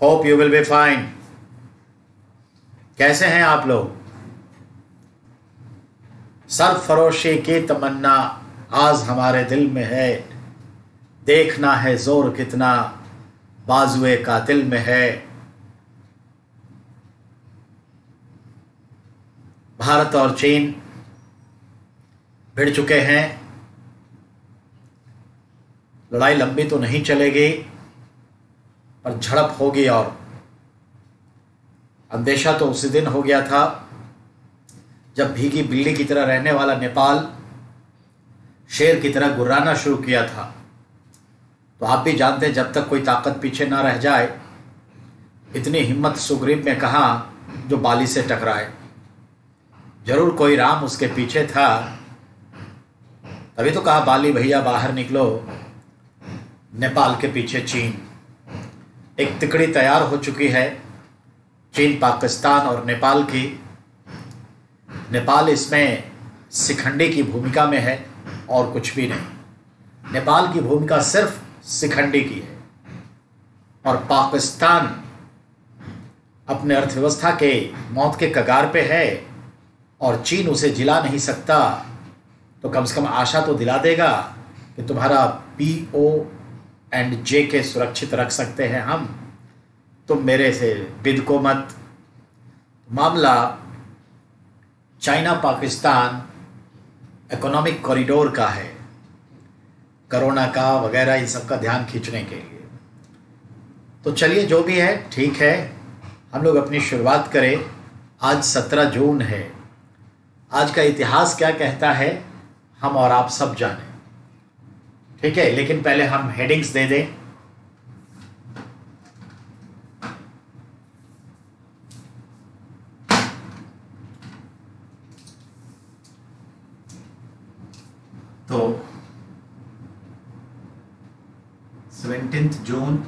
Hope you will be fine. कैसे हैं आप लोग? सरफरोशी की तमन्ना आज हमारे दिल में है, देखना है जोर कितना बाजुए कातिल में है। भारत और चीन भिड़ चुके हैं। लड़ाई लंबी तो नहीं चलेगी, पर झड़प होगी। और अंदेशा तो उसी दिन हो गया था जब भीगी बिल्ली की तरह रहने वाला नेपाल शेर की तरह गुर्राना शुरू किया था। तो आप भी जानते हैं, जब तक कोई ताकत पीछे ना रह जाए, इतनी हिम्मत सुग्रीव में कहाँ जो बाली से टकराए। जरूर कोई राम उसके पीछे था, तभी तो कहा बाली भैया बाहर निकलो, नेपाल के पीछे चीन। एक तिकड़ी तैयार हो चुकी है चीन, पाकिस्तान और नेपाल की। नेपाल इसमें शिखंडी की भूमिका में है और कुछ भी नहीं। नेपाल की भूमिका सिर्फ शिखंडी की है और पाकिस्तान अपने अर्थव्यवस्था के मौत के कगार पे है और चीन उसे जिला नहीं सकता। तो कम से कम आशा तो दिला देगा कि तुम्हारा PO&J के सुरक्षित रख सकते हैं हम, तुम मेरे से बिदको मत। मामला चाइना पाकिस्तान इकोनॉमिक कॉरिडोर का है, कोरोना का वगैरह इन सब का ध्यान खींचने के लिए। तो चलिए, जो भी है ठीक है, हम लोग अपनी शुरुआत करें। आज 17 जून है। आज का इतिहास क्या कहता है हम और आप सब जानें, ठीक है। लेकिन पहले हम हेडिंग्स दे दें। तो 17 जून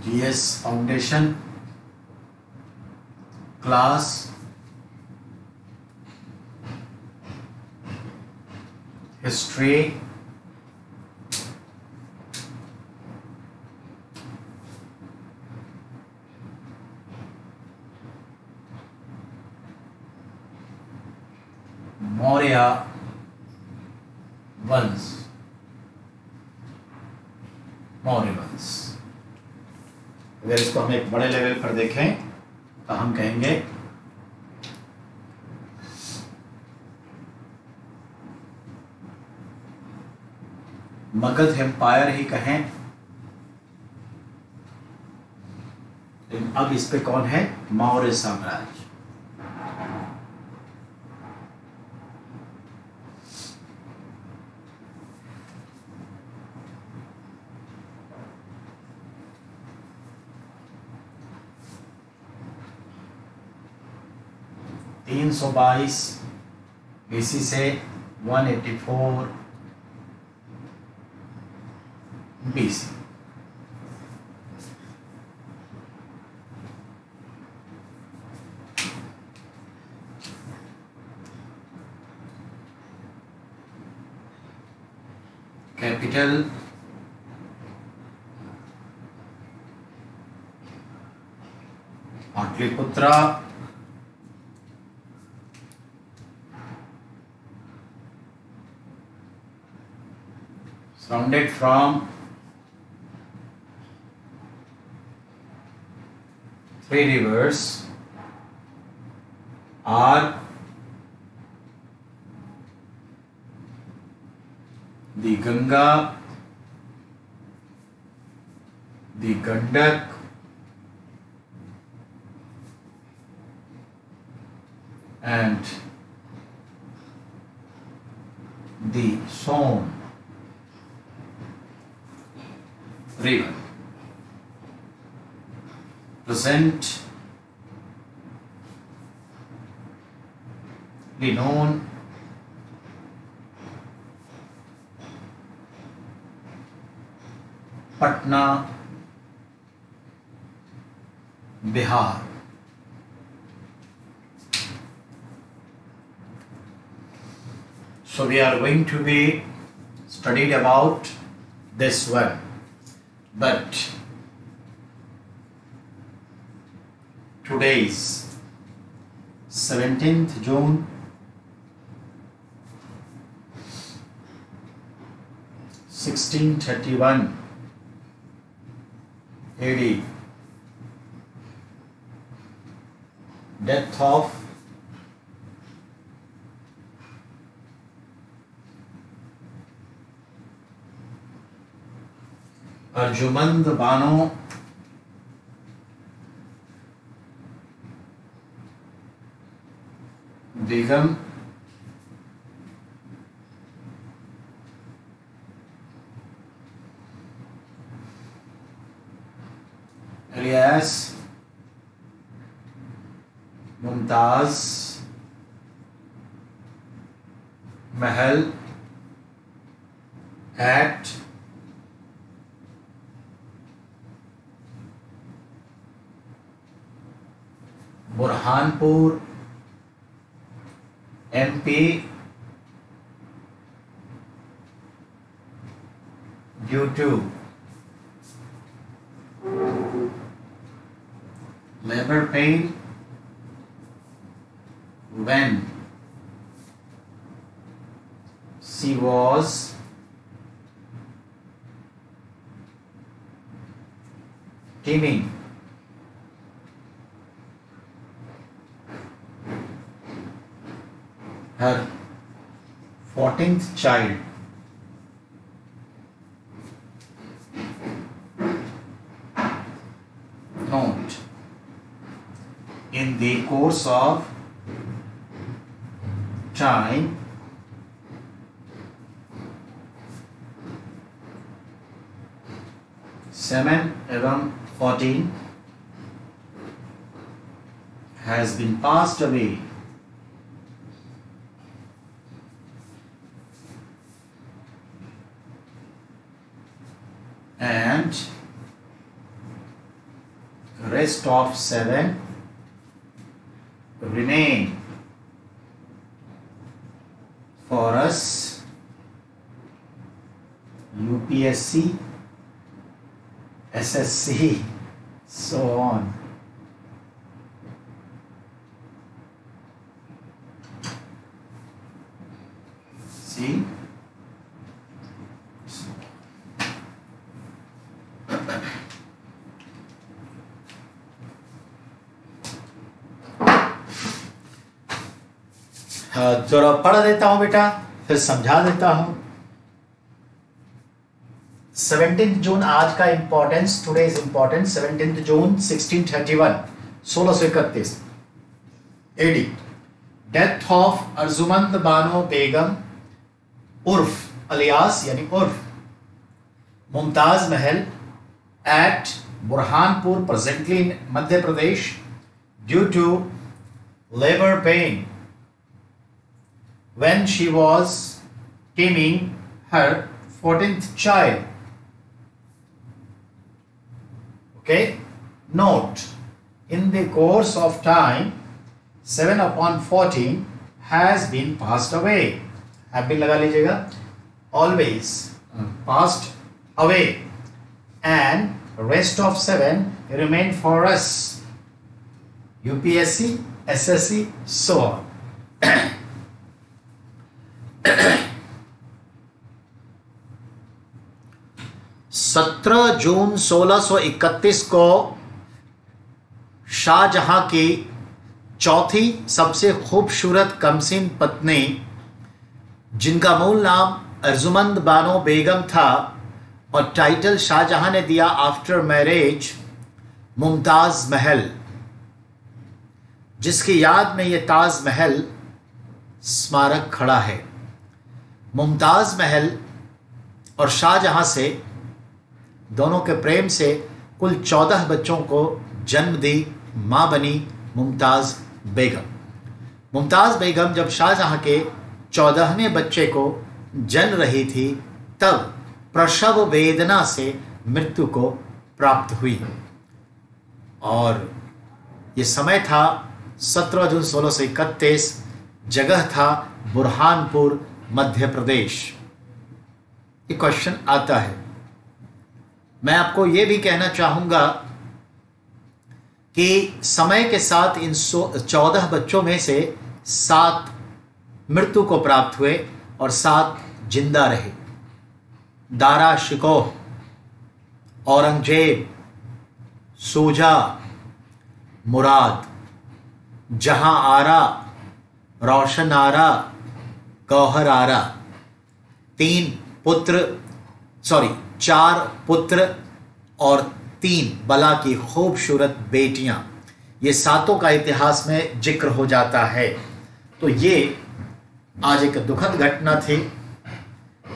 GS foundation class history Maurya वंश। अगर इसको हम एक बड़े लेवल पर देखें तो हम कहेंगे मगध एम्पायर ही कहें, लेकिन अब इस पे कौन है? मौर्य साम्राज्य। (322) BC से 184 BC। Capital Pataliputra. Surrounded from 3 rivers are the Ganga, the Gandak, and the Son river, presently known Patna, Bihar। So we are going to be studied about this one, but today's 17th June 1631 AD, death of Arjumand Bano Begum alias Mumtaz Mahal at Burhanpur MP due to labor pain when she was teeming her 14th child. Note, in the course of time, seven एवं 14 has been passed away. And rest of 7 remain for us. UPSC, SSC, so on. See? जरा पढ़ देता हूं बेटा, फिर समझा देता हूं। 17 जून आज का importance, today is important. 17 June 1631 1631 AD, death of Arjumand Bano Begum उर्फ अलियास यानी उर्फ Mumtaz Mahal at Burhanpur presently in Madhya Pradesh due to labour pain when she was teeming her 14th child. Okay, note, in the course of time 7 upon 14 has been passed away. have been लगा लीजिएगा, always passed away, and rest of 7 remain for us. UPSC, SSC, so on. 17 June 1631 को शाहजहां की चौथी सबसे खूबसूरत कमसीन पत्नी, जिनका मूल नाम अर्जुमंद बानो बेगम था और टाइटल शाहजहां ने दिया आफ्टर मैरिज मुमताज महल, जिसकी याद में यह ताज महल स्मारक खड़ा है। मुमताज महल और शाहजहां से दोनों के प्रेम से कुल 14 बच्चों को जन्म दी मां बनी मुमताज बेगम। मुमताज बेगम जब शाहजहां के 14वें बच्चे को जन्म रही थी तब प्रसव वेदना से मृत्यु को प्राप्त हुई और ये समय था 17 जून 1631, जगह था बुरहानपुर मध्य प्रदेश। ये क्वेश्चन आता है। मैं आपको ये भी कहना चाहूंगा कि समय के साथ इन 14 बच्चों में से 7 मृत्यु को प्राप्त हुए और 7 जिंदा रहे। दारा शिकोह, औरंगजेब, सूजा, मुराद, जहां आरा, रोशन आरा, गौहर आरा। 4 पुत्र और 3 बला की खूबसूरत बेटियां, ये 7 का इतिहास में जिक्र हो जाता है। तो ये आज एक दुखद घटना थी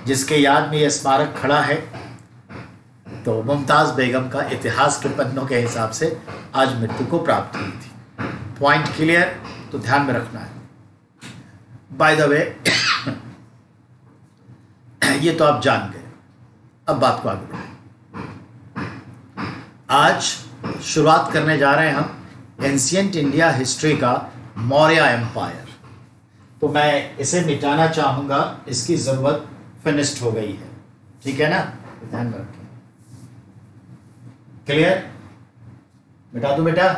जिसके याद में यह स्मारक खड़ा है। तो मुमताज़ बेगम का इतिहास के पन्नों के हिसाब से आज मृत्यु को प्राप्त हुई थी। Point clear? तो ध्यान में रखना है। बाय द वे ये तो आप जान गए, अब बात को आगे बढ़ाएं। आज शुरुआत करने जा रहे हैं हम एंशिएंट इंडिया हिस्ट्री का मौर्य एम्पायर। तो मैं इसे मिटाना चाहूंगा, इसकी जरूरत फिनिश्ड हो गई है, ठीक है ना? ध्यान में रखें। क्लियर? मिटा दूं बेटा?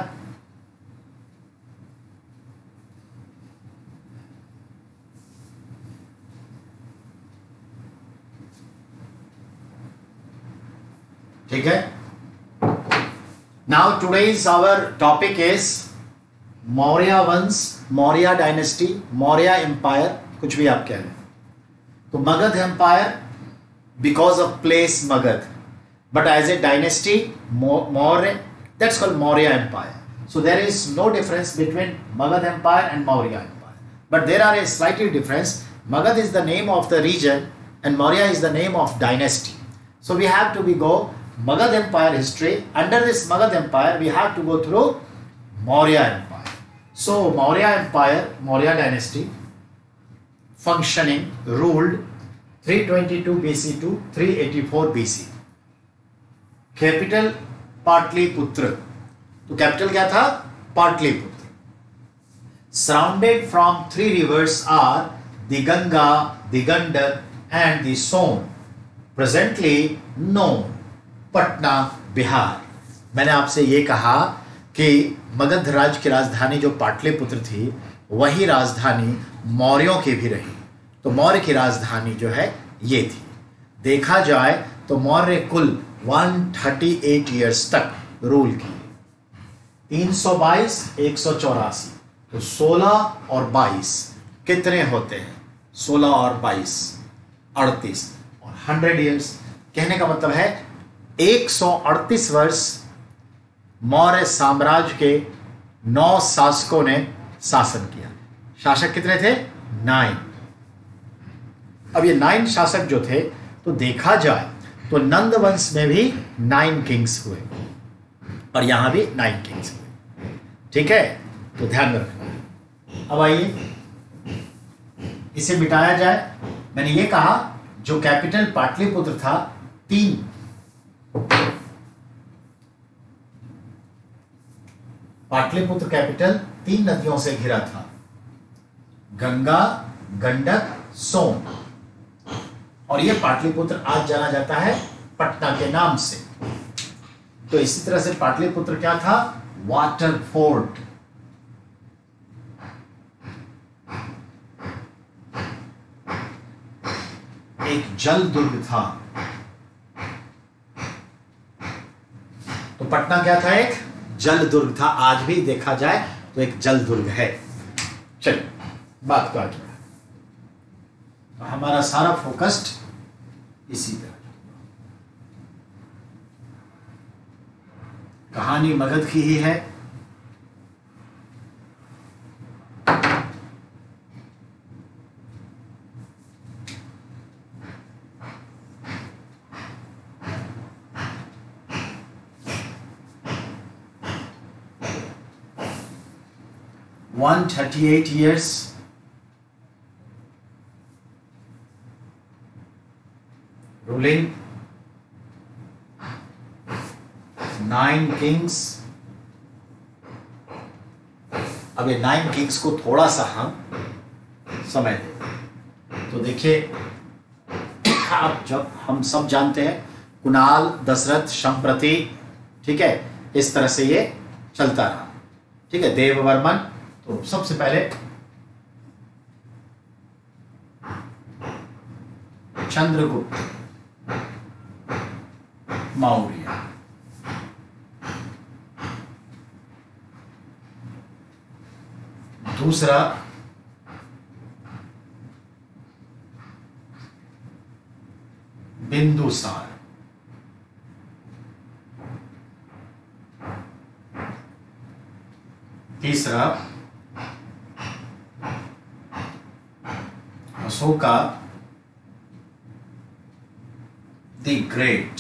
ठीक है। Now today's our topic is Maurya वंश, मौर्य डायनेस्टी, मौर्य एम्पायर, कुछ भी आप कह रहे हैं। तो Magadha empire because of place Magadha, but as a dynasty, Maurya, that's called Maurya Empire. So there is no difference between Magad Empire and Maurya Empire. But there are a slightly difference. Magad is the name of the region and Maurya is the name of dynasty. So we have to go Magad Empire history. Under this Magad Empire, we have to go through Maurya Empire. So Maurya Empire, Maurya dynasty, functioning, ruled 322 BC to 384 BC. Capital Pataliputra. तो capital क्या था? Pataliputra. Surrounded from 3 rivers are the Ganga, the Gandak and the Son, presently known Patna, Bihar. मैंने आपसे ये कहा कि मगध राज्य की राजधानी जो पाटलिपुत्र थी, वही राजधानी मौर्यों की भी रही। तो मौर्य की राजधानी जो है ये थी। देखा जाए तो मौर्य कुल 138 ईयर्स तक रूल किए। 322, 184, तो 16 और 22 कितने होते हैं? 16 और 22 38 और 100 ईयर्स। कहने का मतलब है 138 वर्ष मौर्य साम्राज्य के 9 शासकों ने शासन किया। शासक कितने थे? 9। अब ये 9 शासक जो थे, तो देखा जाए तो नंद वंश में भी 9 किंग्स हुए और यहां भी 9 किंग्स हुए। ठीक है, तो ध्यान में रखना। अब आइए इसे मिटाया जाए। मैंने ये कहा जो कैपिटल पाटलिपुत्र था, 3 पाटलिपुत्र कैपिटल 3 नदियों से घिरा था, गंगा, गंडक, सोन। और यह पाटलिपुत्र आज जाना जाता है पटना के नाम से। तो इसी तरह से पाटलिपुत्र क्या था? Water fort. एक जल दुर्ग था। तो पटना क्या था? एक जल दुर्ग था। आज भी देखा जाए तो एक जल दुर्ग है। चलिए बात को आगे बढ़ाएं। तो हमारा सारा फोकस्ड इसी तरह। कहानी मगध की ही है। One 38 years ruling, 9 kings। अब ये 9 किंग्स को थोड़ा सा हम समय दें। तो देखिए अब जब हम सब जानते हैं कुणाल, दशरथ, संप्रति, ठीक है, इस तरह से ये चलता रहा। ठीक है, देववर्मन। तो सबसे पहले चंद्रगुप्त मौर्य, दूसरा बिंदुसार, तीसरा अशोका द ग्रेट,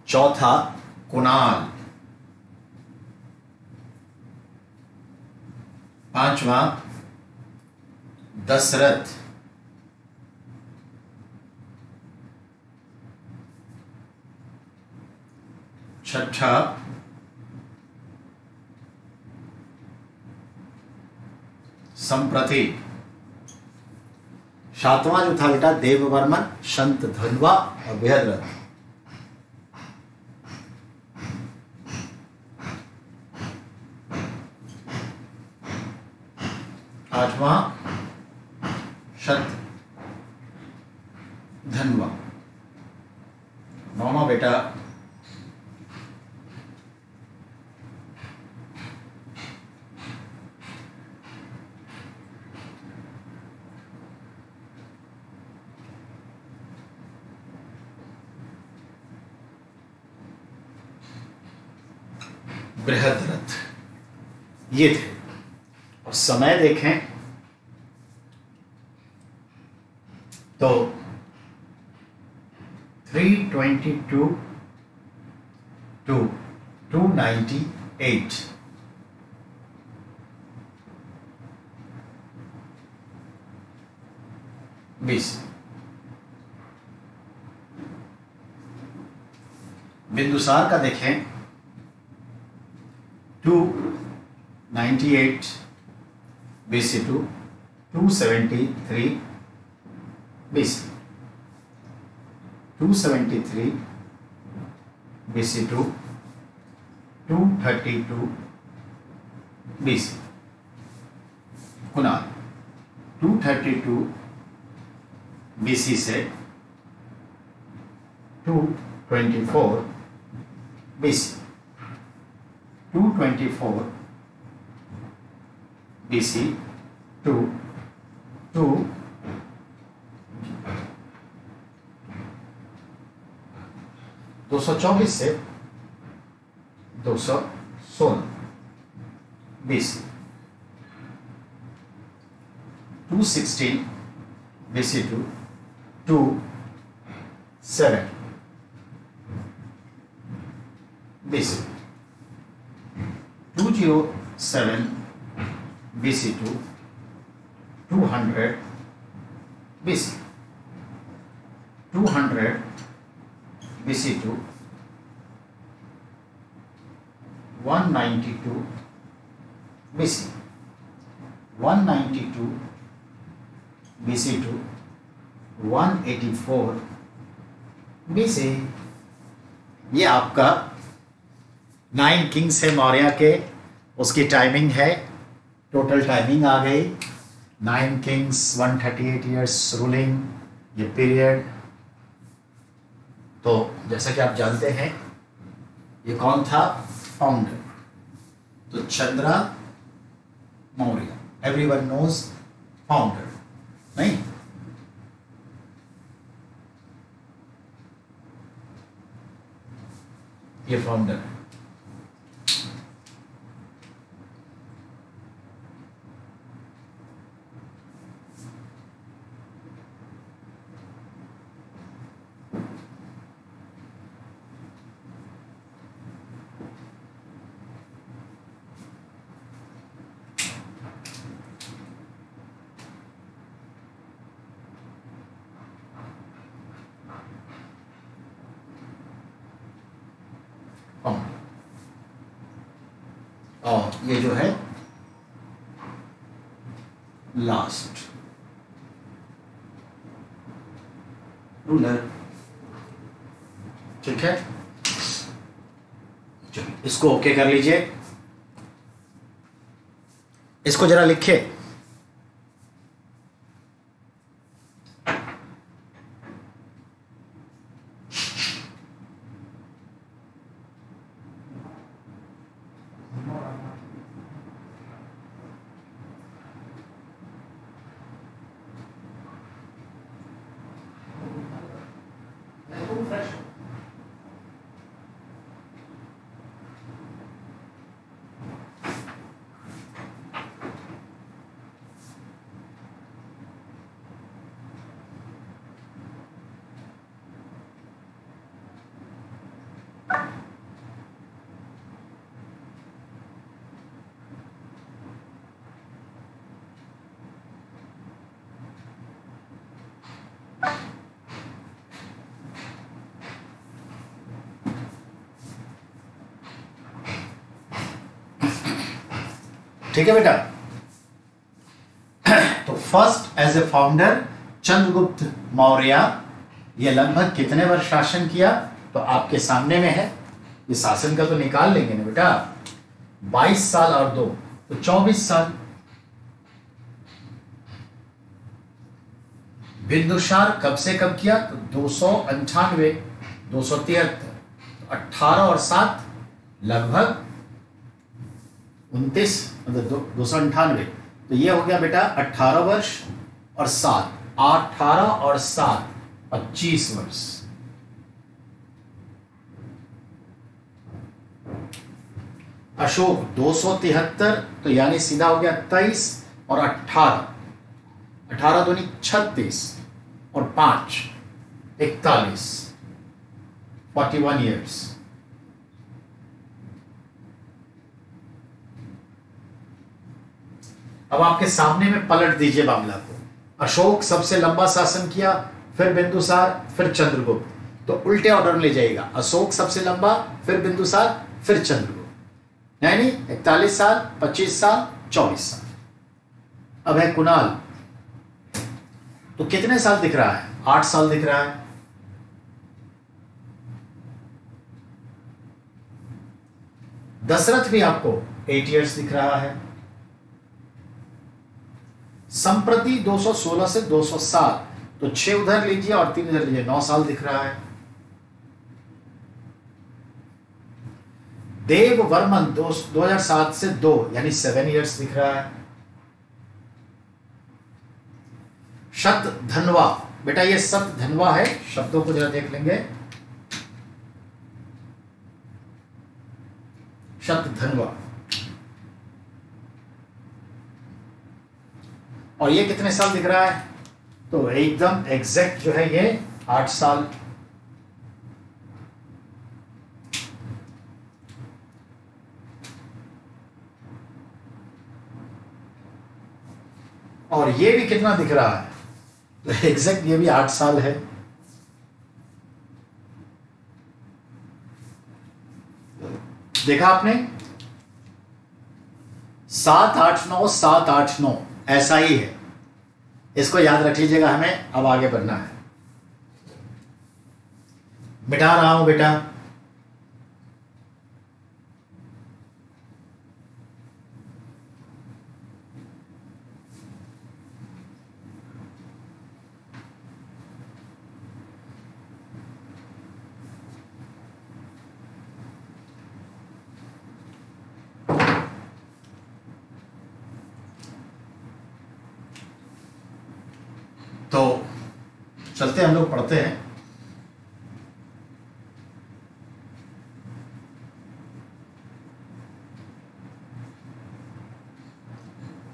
चौथा कुणाल, पांचवा दशरथ, छठा संप्रति, सातवां जो था बेटा देववर्मन, शंतधन्वा और बृहद्रथ, आठवां शतधन्वा, नौवां बेटा बृहद्रथ। ये थे। और समय देखें तो 322 टू 298 बीसी। बिंदुसार का देखें 298 BC to 273 BC, 273 BC to 232 BC। Kunal 232 BC से 224 BC, 224 BC टू 224 से 216 BC, 216 BC to 27 BC, 207 BC to 200 BC, 200 BC to 192 BC, 192 BC to 184 BC। ये आपका 9 किंग्स है मौर्य के, उसकी टाइमिंग है, टोटल टाइमिंग आ गई 9 किंग्स 138 ईयर्स रूलिंग, ये पीरियड। तो जैसा कि आप जानते हैं ये कौन था फाउंडर, तो Chandra Maurya, everyone knows founder, नहीं? ये फाउंडर है। और ये जो है लास्ट रूलर। ठीक है, चलिए इसको ओके कर लीजिए, इसको जरा लिखिए। ठीक है बेटा, तो first as a founder Chandragupta Maurya, ये लगभग कितने वर्ष शासन किया? तो आपके सामने में है, ये शासन का तो निकाल लेंगे ना बेटा, 22 साल और 2 तो 24 साल। बिंदुसार कब से कब किया? तो 298, 273, 18 और 7 लगभग 29, मतलब 298, तो ये हो गया बेटा 18 वर्ष और 7, 18 और 7 25 वर्ष। अशोक 273, तो यानी सीधा हो गया 23 और 18, 18 दूनी 36 और 5 41, 41 ईयर्स। अब आपके सामने में पलट दीजिए मामला को, अशोक सबसे लंबा शासन किया, फिर बिंदुसार, फिर चंद्रगुप्त, तो उल्टे ऑर्डर में ले जाएगा, अशोक सबसे लंबा, फिर बिंदुसार, फिर चंद्रगुप्त, यानी 41 साल, 25 साल, 24 साल। अब है कुणाल, तो कितने साल दिख रहा है? 8 साल दिख रहा है। दशरथ भी आपको 8 ईयर्स दिख रहा है। संप्रति 216 से 207, तो 6 उधर लीजिए और 3 उधर लीजिए, 9 साल दिख रहा है। देव वर्मन 2007 से 2 यानी 7 ईयर्स दिख रहा है। शत धनवा, बेटा ये शत धनवा है, शब्दों को जरा देख लेंगे। शत धनवा, और ये कितने साल दिख रहा है? तो एकदम एग्जैक्ट जो है ये 8 साल। और ये भी कितना दिख रहा है? तो एग्जैक्ट ये भी 8 साल है। देखा आपने? 7 8 9 7 8 9 ऐसा ही है, इसको याद रख लीजिएगा, हमें अब आगे बढ़ना है। मिटा रहा हूं बेटा, तो चलते हम लोग पढ़ते हैं।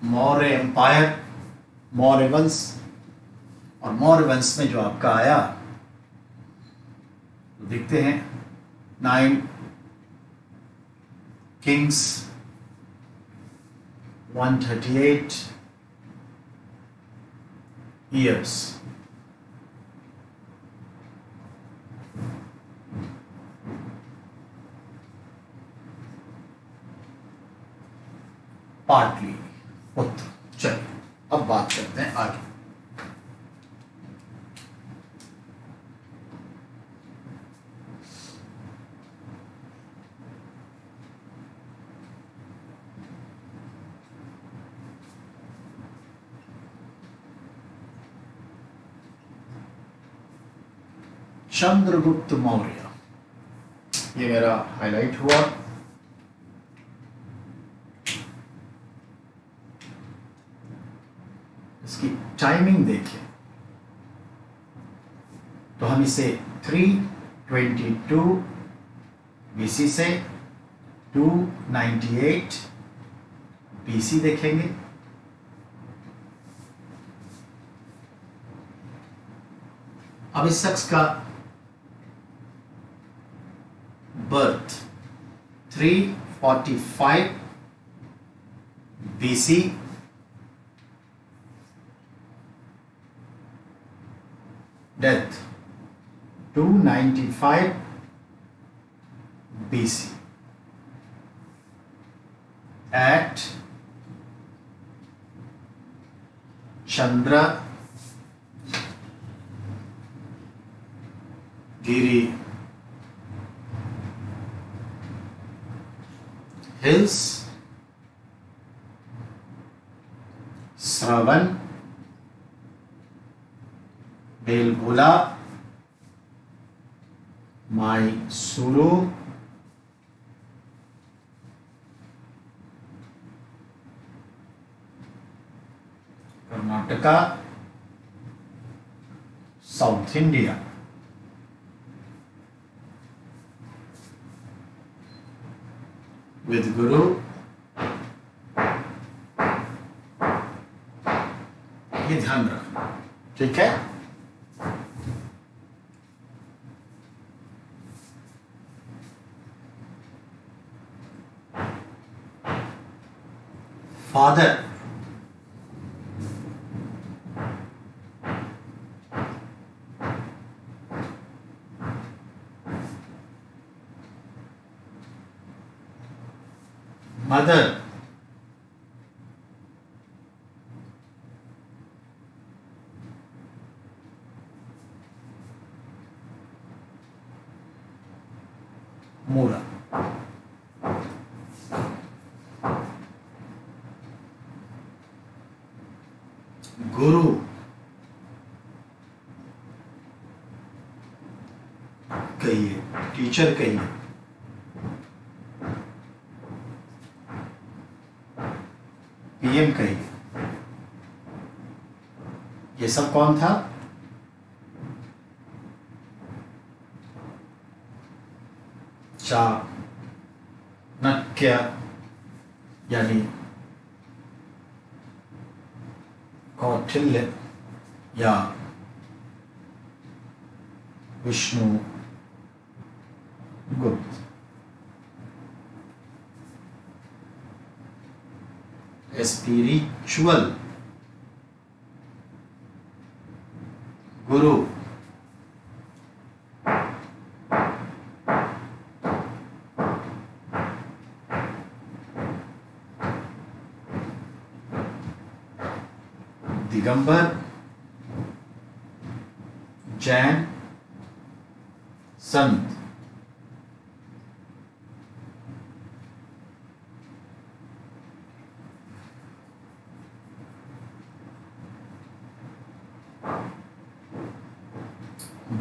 मौर्य एम्पायर, मौर्य वंश, और मौर्य वंश में जो आपका आया तो देखते हैं 9 किंग्स, 138 years. पार्टली उत्तर। चलिए अब अब बात करते हैं आगे। चंद्रगुप्त मौर्य, ये मेरा हाईलाइट हुआ। इसकी टाइमिंग देखिए तो हम इसे 322 बीसी से 298 बीसी देखेंगे। अब इस शख्स का birth 345 BC, death 295 BC at Chandragiri Hills, Shravan Belagola, Mysuru, Karnataka, south India. With गुरु ये ध्यान रखना, ठीक है। फादर मदर मूरा। गुरु कहिए, टीचर कहिए। पीएम कहिए। ये सब कौन था? चाणक्य यानी कौटिल्य या विष्णुगुप्त। स्पिरिचुअल गुरु दिगंबर जैन संत।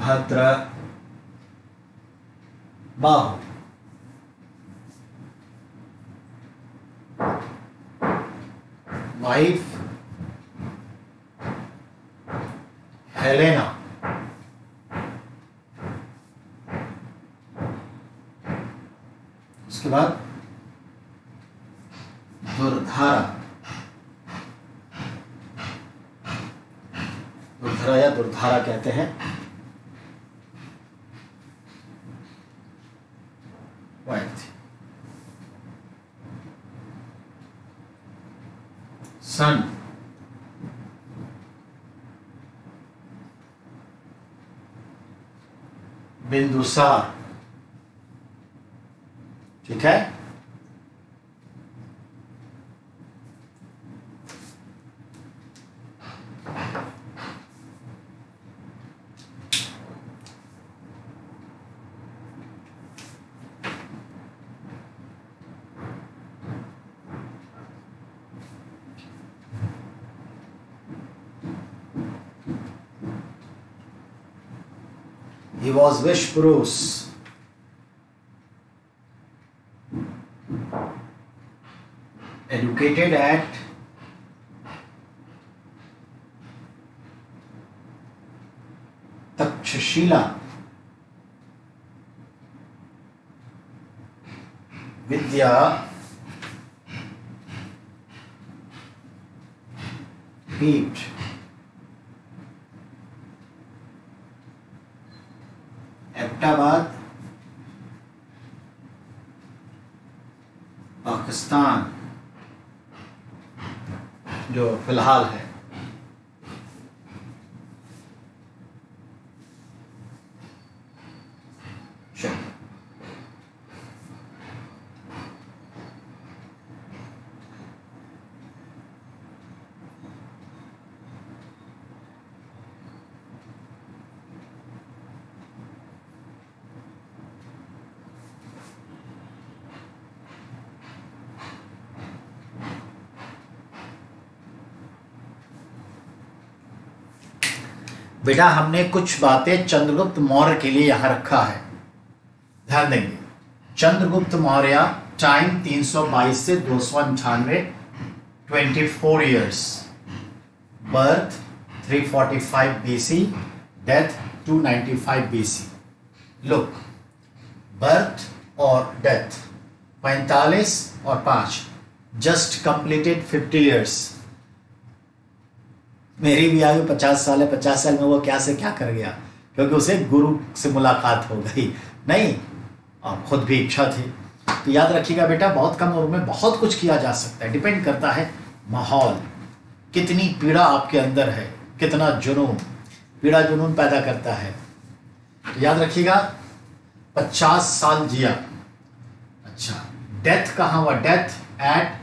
भद्र बाहु वाइफ हेलेना। उसके बाद दुर्धारा, दुर्धरा या दुर्धारा कहते हैं। वाइफ थी। सन बिंदुसार, ठीक है। He was Vishpurush. Educated at Takshashila Vidya Peeth, Abbottabad, Pakistan, जो फिलहाल है। बेटा हमने कुछ बातें चंद्रगुप्त मौर्य के लिए यहां रखा है, ध्यान देंगे। चंद्रगुप्त मौर्य टाइम 322 से 298, 24 years, birth 345 BC, death 295 BC। Look, birth और डेथ 45 और 5, जस्ट कंप्लीटेड 50 ईयर्स। मेरी भी आयु 50 साल है, 50 साल में वो क्या से क्या कर गया, क्योंकि उसे गुरु से मुलाकात हो गई नहीं, और खुद भी इच्छा थी। तो याद रखिएगा बेटा, बहुत कम उम्र में बहुत कुछ किया जा सकता है, डिपेंड करता है माहौल, कितनी पीड़ा आपके अंदर है, कितना जुनून, पीड़ा जुनून पैदा करता है। तो याद रखिएगा 50 साल जिया। अच्छा, डेथ कहाँ हुआ? Death eight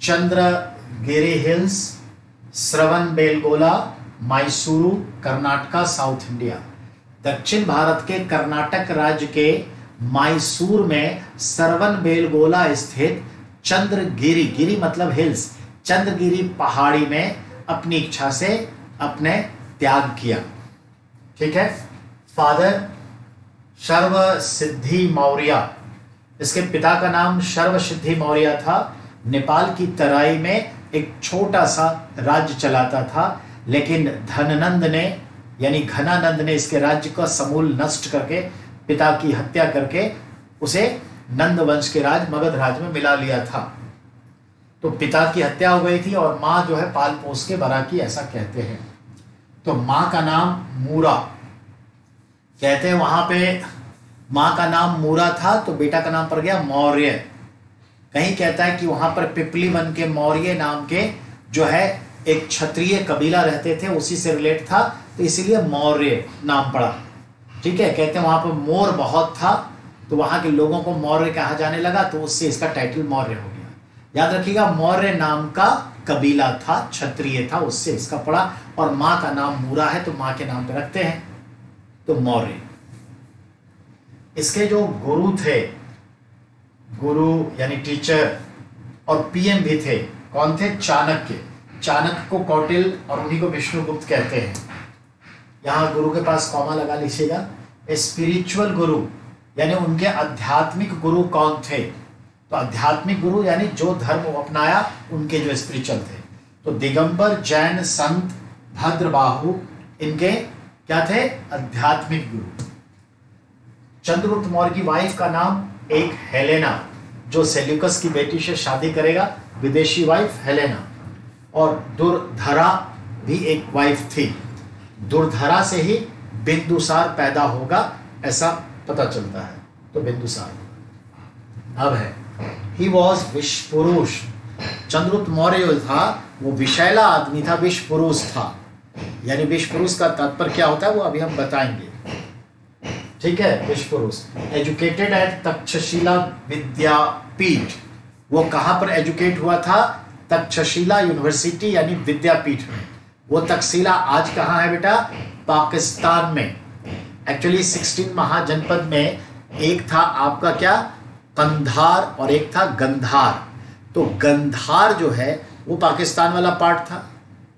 Chandragiri hills, Shravanabelagola, Mysuru, Karnataka, south India. दक्षिण भारत के कर्नाटक राज्य के मैसूर में श्रवणबेलगोला स्थित चंद्रगिरी, गिरी मतलब हिल्स, चंद्रगिरी पहाड़ी में अपनी इच्छा से अपने त्याग किया। ठीक है। फादर सर्वसिद्धि मौर्य, इसके पिता का नाम सर्वसिद्धि मौर्य था। नेपाल की तराई में एक छोटा सा राज्य चलाता था, लेकिन धननंद ने यानी घनानंद ने इसके राज्य का समूल नष्ट करके, पिता की हत्या करके उसे नंद वंश के राज मगध राज्य में मिला लिया था। तो पिता की हत्या हो गई थी और माँ जो है पाल पोस के बड़ा की, ऐसा कहते हैं। तो माँ का नाम मूरा, कहते हैं वहां पे माँ का नाम मूरा था तो बेटा का नाम पड़ गया मौर्य। कहीं कहता है कि वहां पर पिपली वन के मौर्य नाम के जो है एक क्षत्रिय कबीला रहते थे, उसी से रिलेट था, तो इसीलिए मौर्य नाम पड़ा। ठीक है। कहते हैं वहां पर मोर बहुत था तो वहां के लोगों को मौर्य कहा जाने लगा, तो उससे इसका टाइटल मौर्य हो गया। याद रखिएगा, मौर्य नाम का कबीला था, क्षत्रिय था, उससे इसका पड़ा। और माँ का नाम मूरा है तो माँ के नाम पे रखते हैं, तो मौर्य। इसके जो गुरु थे, गुरु यानी टीचर, और पीएम भी थे, कौन थे? चाणक्य। चाणक्य को कौटिल्य और उन्हीं को विष्णुगुप्त कहते हैं। यहाँ गुरु के पास कॉमा लगा लीजिएगा। स्पिरिचुअल गुरु यानी उनके आध्यात्मिक गुरु कौन थे? तो आध्यात्मिक गुरु यानी जो धर्म वो अपनाया, उनके जो स्पिरिचुअल थे। तो दिगंबर जैन संत भद्रबाहु इनके क्या थे? आध्यात्मिक गुरु। चंद्रगुप्त मौर्य की वाइफ का नाम एक हेलेना, जो सेल्यूकस की बेटी से शादी करेगा, विदेशी वाइफ हेलेना। और दुर्धरा भी एक वाइफ थी। दुर्धरा से ही बिंदुसार पैदा होगा, ऐसा पता चलता है। तो बिंदुसार अब है। ही वॉज विश्वपुरुष। चंद्रगुप्त मौर्य जो था वो विशैला आदमी था, विश्वपुरुष था। यानी विश्वपुरुष का तात्पर्य क्या होता है वो अभी हम बताएंगे। ठीक है। विश्वपुरुष। एजुकेटेड एट तक्षशिला विद्यापीठ। वो कहां पर एजुकेट हुआ था? तक्षशिला यूनिवर्सिटी यानी विद्यापीठ में। वो तक्षशिला आज कहाँ है बेटा? पाकिस्तान में। एक्चुअली 16 महाजनपद में एक था आपका क्या? कंधार, और एक था गंधार। तो गंधार जो है वो पाकिस्तान वाला पार्ट था।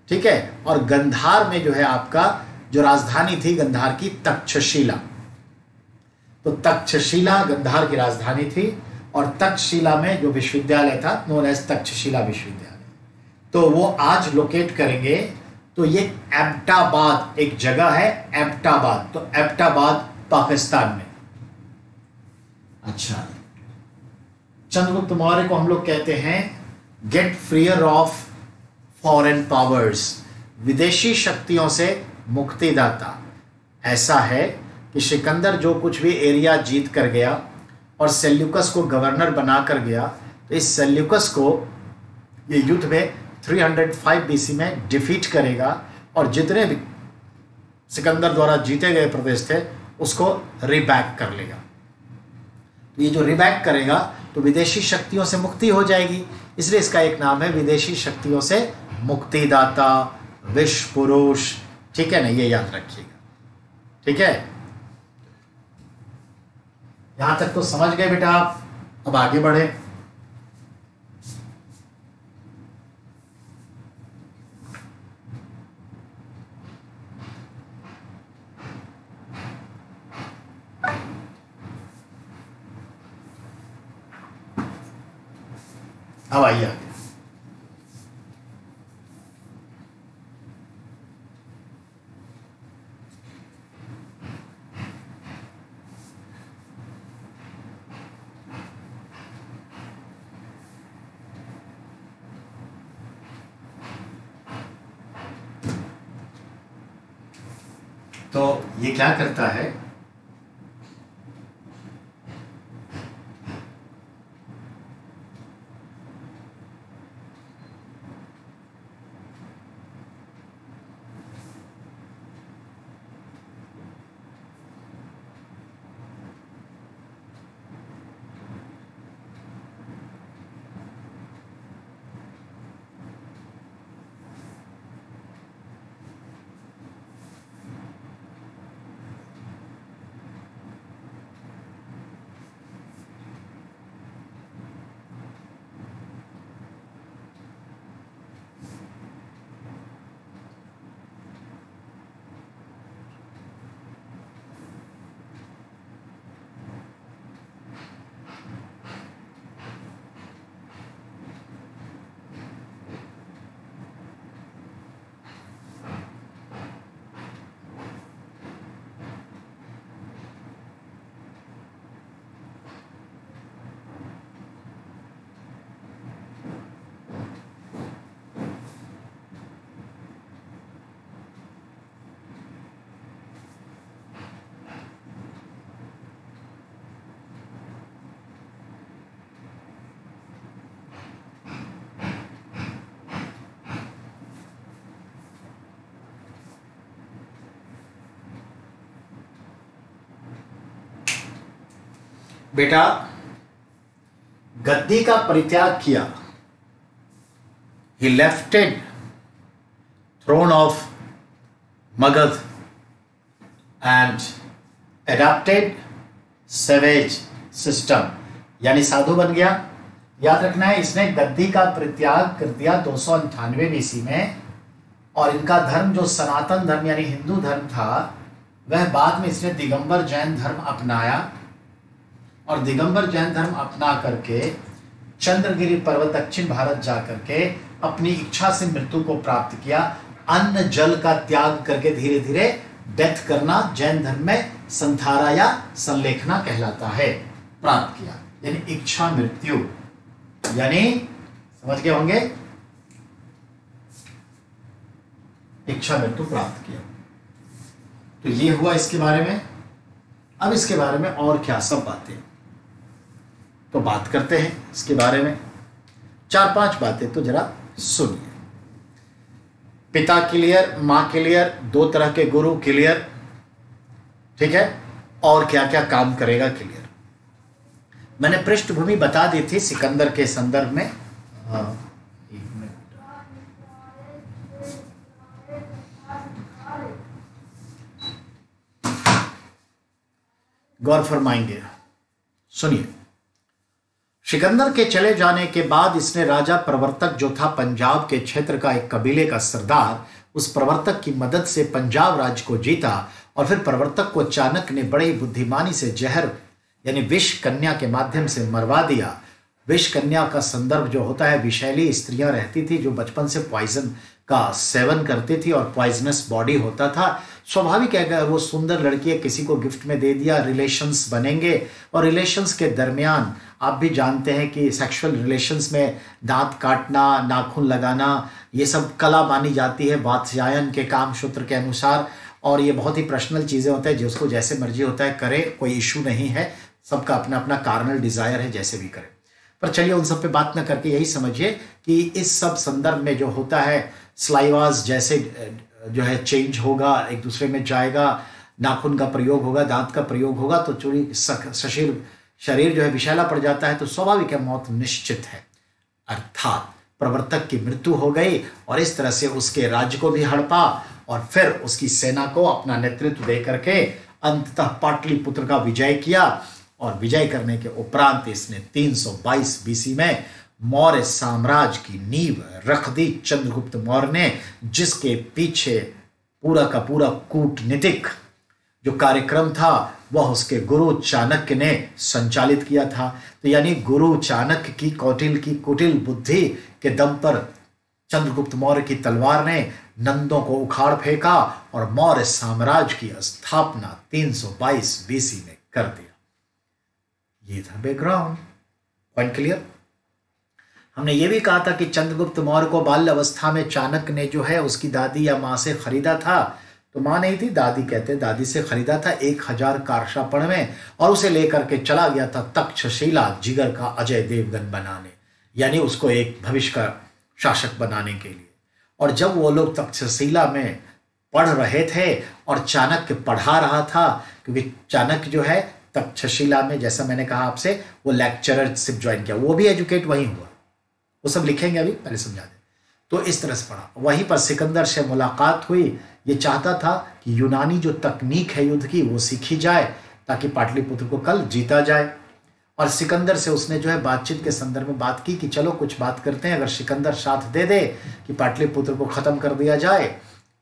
ठीक है। और गंधार में जो है आपका जो राजधानी थी गंधार की, तक्षशिला। तो तक्षशिला गंधार की राजधानी थी और तक्षशिला में जो विश्वविद्यालय था नोन एज तक्षशिला विश्वविद्यालय, तो वो आज लोकेट करेंगे। तो ये एबटाबाद एक जगह है, एबटाबाद, तो एबटाबाद पाकिस्तान में। अच्छा, चंद्रगुप्त मौर्य को हम लोग कहते हैं get freer of foreign powers, विदेशी शक्तियों से मुक्तिदाता। ऐसा है कि सिकंदर जो कुछ भी एरिया जीत कर गया और सेल्यूकस को गवर्नर बना कर गया, तो इस सेल्यूकस को ये युद्ध में 305 बीसी में डिफीट करेगा और जितने भी सिकंदर द्वारा जीते गए प्रदेश थे उसको रिबैक कर लेगा। तो ये जो रिबैक करेगा तो विदेशी शक्तियों से मुक्ति हो जाएगी, इसलिए इसका एक नाम है विदेशी शक्तियों से मुक्तिदाता, विश्व पुरुष। ठीक है ना, ये याद रखिएगा। ठीक है, यहां तक तो समझ गए बेटा आप। अब आगे बढ़े। अब आइए आगे। तो ये क्या करता है, बेटा गद्दी का परित्याग किया। He lefted throne of Magadh and adapted savage system, यानी साधु बन गया। याद रखना है, इसने गद्दी का परित्याग कर दिया 298 बीसी में, और इनका धर्म जो सनातन धर्म यानी हिंदू धर्म था वह बाद में इसने दिगंबर जैन धर्म अपनाया, और दिगंबर जैन धर्म अपना करके चंद्रगिरी पर्वत दक्षिण भारत जा करके अपनी इच्छा से मृत्यु को प्राप्त किया। अन्न जल का त्याग करके धीरे धीरे डेथ करना जैन धर्म में संथारा या संलेखना कहलाता है, प्राप्त किया, यानी इच्छा मृत्यु, यानी समझ गए होंगे, इच्छा मृत्यु प्राप्त किया। तो ये हुआ इसके बारे में। अब इसके बारे में और क्या सब बातें तो बात करते हैं इसके बारे में। 4-5 बातें तो जरा सुनिए। पिता क्लियर, माँ क्लियर, 2 तरह के गुरु क्लियर, ठीक है, और क्या क्या काम करेगा क्लियर। मैंने पृष्ठभूमि बता दी थी सिकंदर के संदर्भ में। हाँ, एक मिनट, गौर फरमाएंगे, सुनिए। सिकंदर के चले जाने के बाद इसने राजा प्रवर्तक जो था पंजाब के क्षेत्र का एक कबीले का सरदार, उस प्रवर्तक की मदद से पंजाब राज्य को जीता और फिर प्रवर्तक को चाणक्य ने बड़े ही बुद्धिमानी से जहर यानी विष कन्या के माध्यम से मरवा दिया। विष कन्या का संदर्भ जो होता है, विषैली स्त्रियां रहती थी जो बचपन से पॉइजन का सेवन करती थी और पॉइजनस बॉडी होता था। स्वाभाविक है अगर वो सुंदर लड़की है, किसी को गिफ्ट में दे दिया, रिलेशंस बनेंगे और रिलेशंस के दरमियान आप भी जानते हैं कि सेक्सुअल रिलेशंस में दांत काटना, नाखून लगाना, ये सब कला मानी जाती है वात्स्यायन के कामसूत्र के अनुसार। और ये बहुत ही पर्सनल चीज़ें होते हैं, जिसको जैसे मर्जी होता है करे, कोई इशू नहीं है, सबका अपना अपना कार्नल डिजायर है, जैसे भी करे। पर चलिए उन सब पे बात न करके यही समझिए कि इस सब संदर्भ में जो होता है, स्लाइवास जैसे जो है चेंज होगा, एक दूसरे में जाएगा, नाखून का प्रयोग होगा, दांत का प्रयोग होगा, तो चूड़ी शरीर जो है विषैला पड़ जाता है, तो स्वाभाविक है मौत निश्चित है। अर्थात प्रवर्तक की मृत्यु हो गई और इस तरह से उसके राज्य को भी हड़पा और फिर उसकी सेना को अपना नेतृत्व दे करके अंततः पाटलिपुत्र का विजय किया। और विजय करने के उपरांत इसने 322 बीसी में मौर्य साम्राज्य की नींव रख दी चंद्रगुप्त मौर्य ने, जिसके पीछे पूरा का पूरा कूटनीतिक जो कार्यक्रम था वह उसके गुरु चाणक्य ने संचालित किया था। तो यानी गुरु चाणक्य की कुटिल बुद्धि के दम पर चंद्रगुप्त मौर्य की तलवार ने नंदों को उखाड़ फेंका और मौर्य साम्राज्य की स्थापना 322 बीसी में कर दिया। ये था बैकग्राउंड। Point clear. हमने ये भी कहा था कि चंद्रगुप्त मौर्य को बाल्य अवस्था में चाणक्य ने जो है उसकी दादी या माँ से खरीदा था। तो माँ नहीं थी, दादी कहते, दादी से खरीदा था 1000 कार्षापण में और उसे लेकर के चला गया था तक्षशिला जिगर का अजय देवगन बनाने, यानी उसको एक भविष्य का शासक बनाने के लिए। और जब वो लोग तक्षशिला में पढ़ रहे थे और चाणक्य पढ़ा रहा था, क्योंकि चाणक्य जो है तक्षशिला में, जैसा मैंने कहा आपसे, वो लेक्चररशिप ज्वाइन किया, वो भी एजुकेट वहीं हुआ, वो सब लिखेंगे अभी, पहले समझा दें। तो इस तरह से पढ़ा। वहीं पर सिकंदर से मुलाकात हुई। ये चाहता था कि यूनानी जो तकनीक है युद्ध की वो सीखी जाए ताकि पाटलिपुत्र को कल जीता जाए। और सिकंदर से उसने जो है बातचीत के संदर्भ में बात की कि चलो कुछ बात करते हैं, अगर सिकंदर साथ दे दे कि पाटलिपुत्र को खत्म कर दिया जाए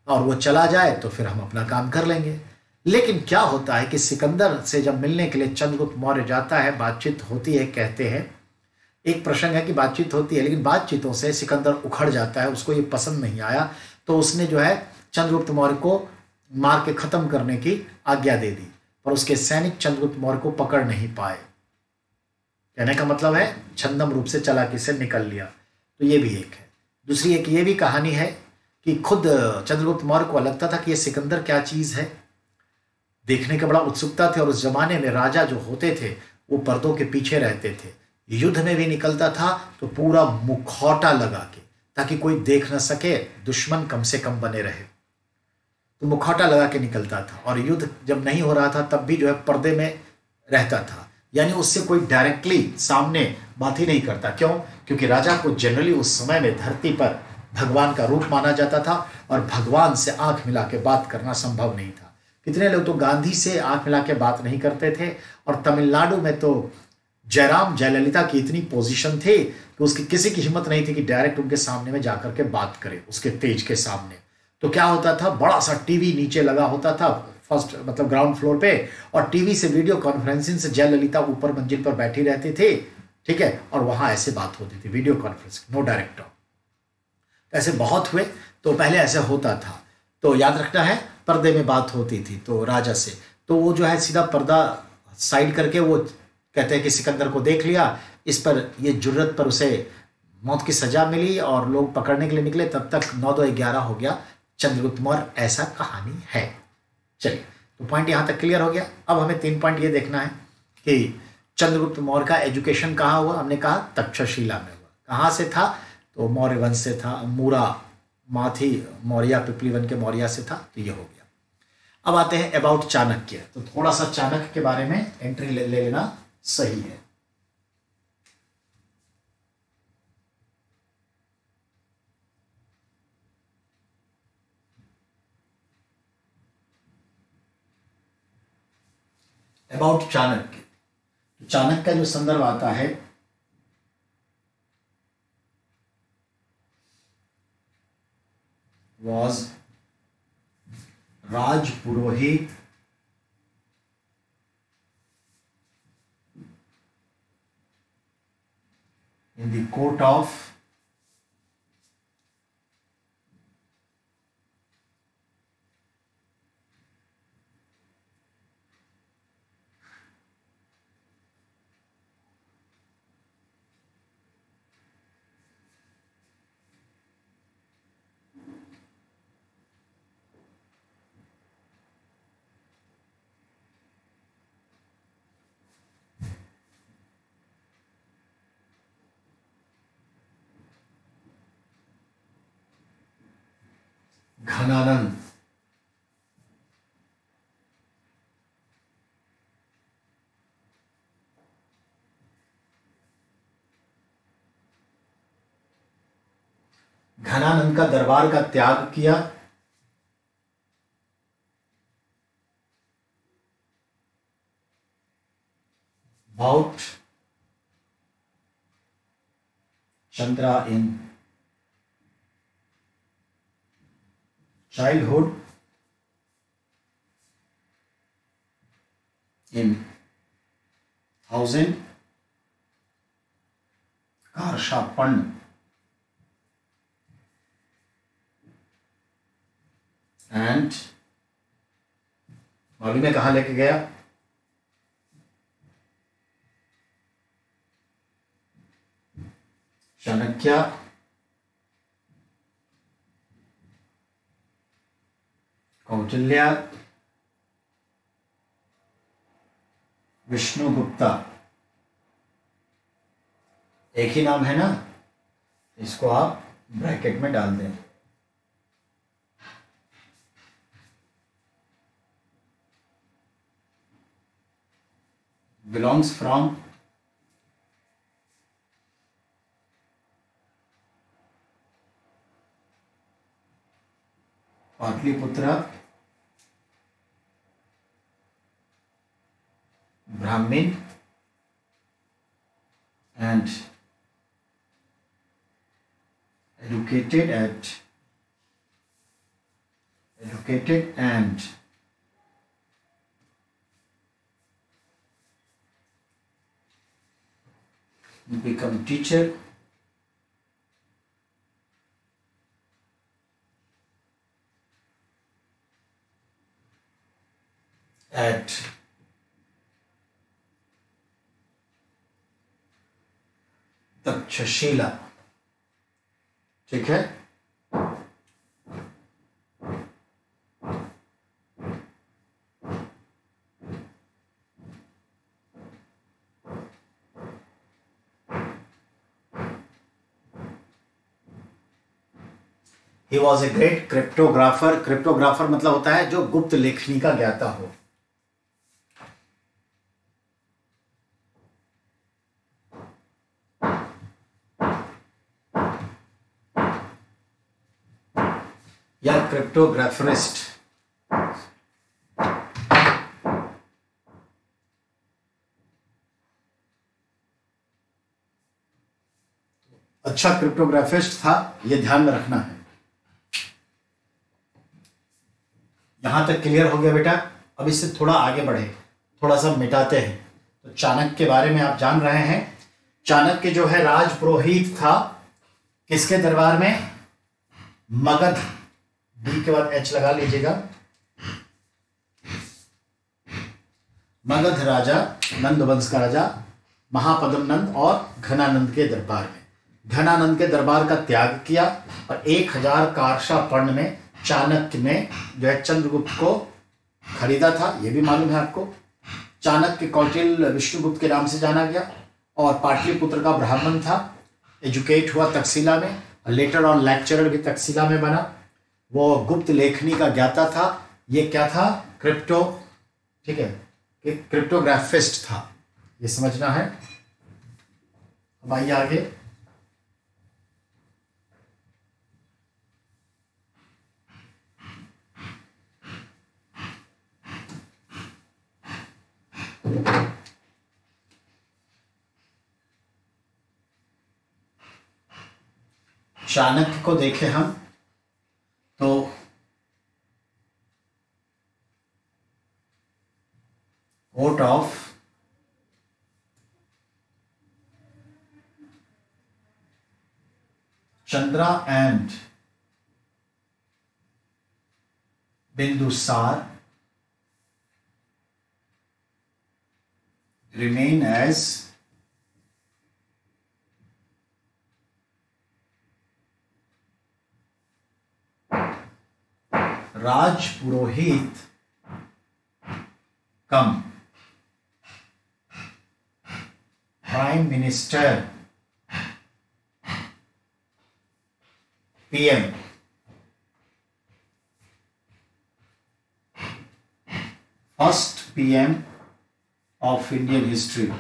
और वो चला जाए तो फिर हम अपना काम कर लेंगे। लेकिन क्या होता है कि सिकंदर से जब मिलने के लिए चंद्रगुप्त मौर्य जाता है, बातचीत होती है, कहते हैं एक प्रसंग है कि बातचीत होती है, लेकिन बातचीतों से सिकंदर उखड़ जाता है, उसको ये पसंद नहीं आया, तो उसने जो है चंद्रगुप्त मौर्य को मार के खत्म करने की आज्ञा दे दी, पर उसके सैनिक चंद्रगुप्त मौर्य को पकड़ नहीं पाए। कहने का मतलब है छंदम रूप से चालाकी से निकल लिया। तो ये भी एक है। दूसरी एक ये भी कहानी है कि खुद चंद्रगुप्त मौर्य को लगता था कि ये सिकंदर क्या चीज है, देखने का बड़ा उत्सुकता थी। और उस जमाने में राजा जो होते थे वो पर्दों के पीछे रहते थे। युद्ध में भी निकलता था तो पूरा मुखौटा लगा के, ताकि कोई देख न सके, दुश्मन कम से कम बने रहे, तो मुखौटा लगा के निकलता था। और युद्ध जब नहीं हो रहा था तब भी जो है पर्दे में रहता था, यानी उससे कोई डायरेक्टली सामने बात ही नहीं करता। क्यों? क्योंकि राजा को जनरली उस समय में धरती पर भगवान का रूप माना जाता था और भगवान से आंख मिला के बात करना संभव नहीं था। कितने लोग तो गांधी से आंख मिला के बात नहीं करते थे। और तमिलनाडु में तो जयराम जयललिता की इतनी पोजीशन थी कि उसकी किसी की हिम्मत नहीं थी कि डायरेक्ट उनके सामने में जाकर के बात करे, उसके तेज के सामने। तो क्या होता था, बड़ा सा टीवी नीचे लगा होता था फर्स्ट मतलब ग्राउंड फ्लोर पे, और टीवी से वीडियो कॉन्फ्रेंसिंग से जयललिता ऊपर मंजिल पर बैठी रहती थी, ठीक है, और वहां ऐसे बात होती थी, video conference, no direct talk. ऐसे बहुत हुए। तो पहले ऐसे होता था, तो याद रखना है पर्दे में बात होती थी तो राजा से, तो वो जो है सीधा पर्दा साइड करके वो कहते हैं कि सिकंदर को देख लिया। इस पर ये जुर्रत पर उसे मौत की सजा मिली और लोग पकड़ने के लिए निकले। तब तक 9-2-11 हो गया चंद्रगुप्त मौर्य, ऐसा कहानी है। चलिए, तो पॉइंट यहां तक क्लियर हो गया। अब हमें 3 पॉइंट ये देखना है कि चंद्रगुप्त मौर्य का एजुकेशन कहाँ हुआ। हमने कहा तक्षशिला में हुआ। कहाँ से था? तो मौर्य वंश से था। मूरा माँ थी मौर्य, पिपली वन के मौर्य से था, तो ये हो गया। अब आते हैं अबाउट चाणक्य। तो थोड़ा सा चाणक्य के बारे में एंट्री ले लेना सही है। अबाउट चाणक्य, तो चाणक्य का जो संदर्भ आता है was Raj Purohit in the court of Ghananand. Ghananand का दरबार का त्याग किया, about Chandra in childhood, in 1000 Karshapan and मालूम है कहाँ लेके गया? चाणक्य कौटिल्य विष्णुगुप्ता, एक ही नाम है ना, इसको आप ब्रैकेट में डाल दें। बिलोंग्स फ्रॉम पाटलिपुत्र, ब्राह्मण and educated and become teacher at Takshashila. ठीक है, he was a great cryptographer. Cryptographer मतलब होता है जो गुप्त लेखनी का ज्ञाता हो। या क्रिप्टोग्राफरिस्ट। अच्छा क्रिप्टोग्राफिस्ट था, यह ध्यान में रखना है। यहां तक क्लियर हो गया बेटा? अब इससे थोड़ा आगे बढ़े, थोड़ा सा मिटाते हैं। तो चाणक्य के बारे में आप जान रहे हैं। चाणक्य जो है राजपुरोहित था, किसके दरबार में? मगध, डी के बाद एच लगा लीजिएगा। मगध राजा, नंद वंश का राजा महापद्म नंद और घनानंद के दरबार में। घनानंद के दरबार का त्याग किया और 1000 कार्षापर्ण में चाणक्य ने जो है चंद्रगुप्त को खरीदा था, यह भी मालूम है आपको। चाणक्य कौटिल्य विष्णुगुप्त के नाम से जाना गया और पाटलिपुत्र का ब्राह्मण था। एजुकेट हुआ तक्षशिला में, लेटर ऑन लेक्चरर भी तक्षशिला में बना। वो गुप्त लेखनी का ज्ञाता था। ये क्या था? क्रिप्टो, ठीक है, क्रिप्टोग्राफिस्ट था, ये समझना है। अब आइए आगे। चाणक्य को देखें हम तो court of Chandra and Bindusar remain as Raj Purohit cum Prime Minister PM first PM of Indian history.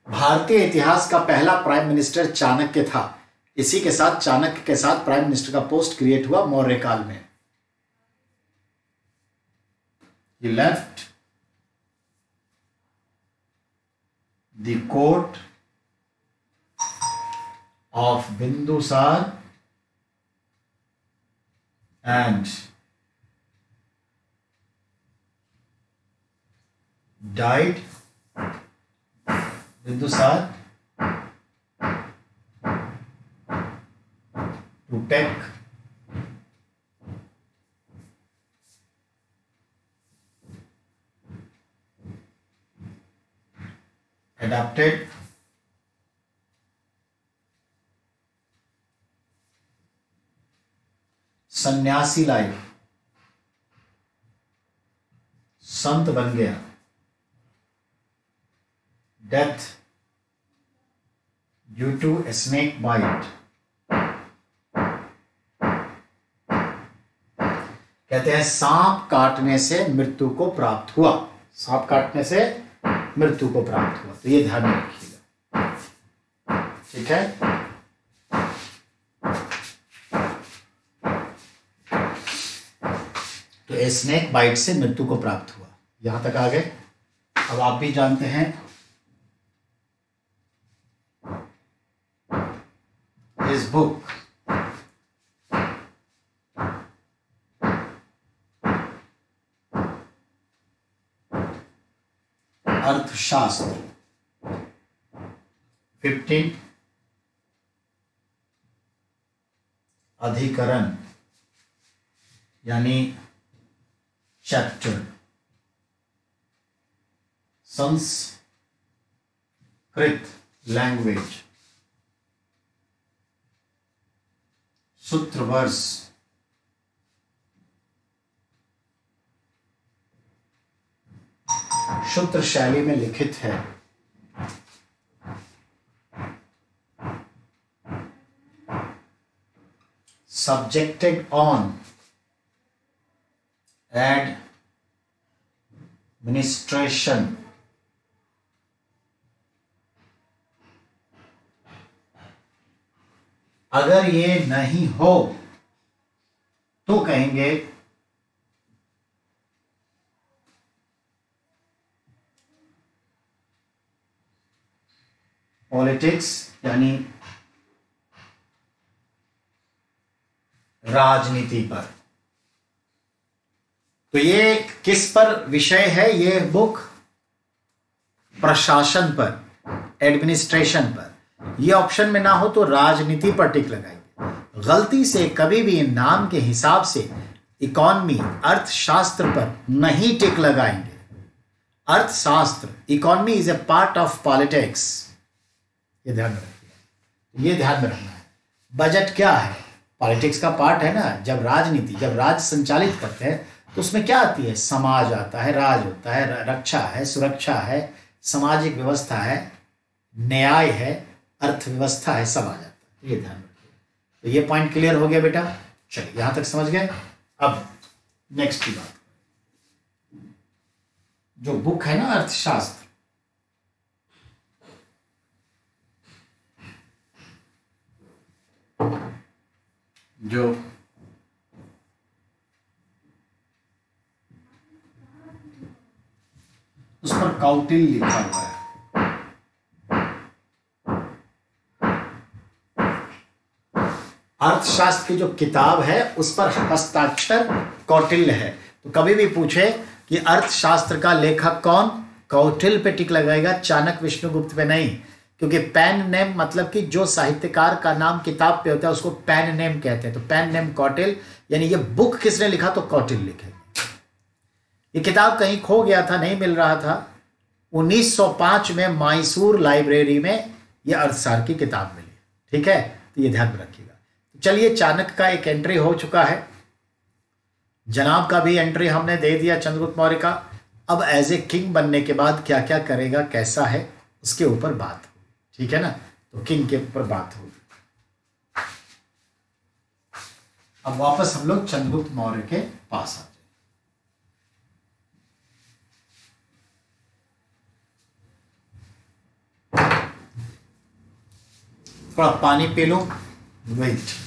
भारतीय इतिहास का पहला प्राइम मिनिस्टर चाणक्य था। इसी के साथ चाणक्य के साथ प्राइम मिनिस्टर का पोस्ट क्रिएट हुआ मौर्य काल में। He left the court of Bindusar and died Bindusar to take adapted sanyasi life, संत बन गया। Death due to a snake bite, कहते हैं सांप काटने से मृत्यु को प्राप्त हुआ। सांप काटने से मृत्यु को प्राप्त हुआ, तो ये ध्यान में रखिएगा, ठीक है। तो ए स्नेक बाइट से मृत्यु को प्राप्त हुआ। यहां तक आ गए। अब आप भी जानते हैं इस बुक अर्थशास्त्र 15 अधिकरण यानी चैप्टर संस्कृत लैंग्वेज, सूत्र वर्ष, सूत्र शैली में लिखित है। Subjected on administration, अगर ये नहीं हो तो कहेंगे पॉलिटिक्स यानी राजनीति पर। तो ये किस पर विषय है? ये बुक प्रशासन पर, एडमिनिस्ट्रेशन पर। ये ऑप्शन में ना हो तो राजनीति पर टिक लगाएंगे। गलती से कभी भी नाम के हिसाब से इकोनॉमी, अर्थशास्त्र पर नहीं टिक लगाएंगे। अर्थशास्त्र, economy is a part of politics, ये ध्यान में रखिए, ये ध्यान में रखना है। बजट क्या है? पॉलिटिक्स का पार्ट है ना। जब राजनीति, जब राज्य संचालित करते हैं तो उसमें क्या आती है? समाज आता है, राज होता है, रक्षा है, सुरक्षा है, सामाजिक व्यवस्था है, न्याय है, अर्थव्यवस्था है, सब आ जाता है। ये ध्यान रखिए। तो ये पॉइंट क्लियर हो गया बेटा? चलिए यहां तक समझ गए। अब नेक्स्ट की बात, जो बुक है ना अर्थशास्त्र, जो उस पर कौटिल्य लिखा हुआ है। अर्थशास्त्र की जो किताब है उस पर हस्ताक्षर कौटिल्य है। तो कभी भी पूछे कि अर्थशास्त्र का लेखक कौन, कौटिल्य पे टिक लगाएगा, चाणक्य विष्णुगुप्त पे नहीं, क्योंकि पेन नेम मतलब कि जो साहित्यकार का नाम किताब पे होता है उसको पेन नेम कहते हैं। तो पेन नेम कौटिल्य, यानी ये बुक किसने लिखा, तो कौटिल्य लिखे। ये किताब कहीं खो गया था, नहीं मिल रहा था। 1905 में मैसूर लाइब्रेरी में ये अर्थसार की किताब मिली। ठीक है, तो ये ध्यान में रखिएगा। चलिए, चाणक्य का एक एंट्री हो चुका है, जनाब का भी एंट्री हमने दे दिया, चंद्रगुप्त मौर्य का। अब एज ए किंग बनने के बाद क्या क्या करेगा, कैसा है, उसके ऊपर बात होगी। ठीक है ना, तो किंग के ऊपर बात होगी। अब वापस हम लोग चंद्रगुप्त मौर्य के पास आ जाए। थोड़ा पानी पी लूं, वेट।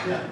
Yeah.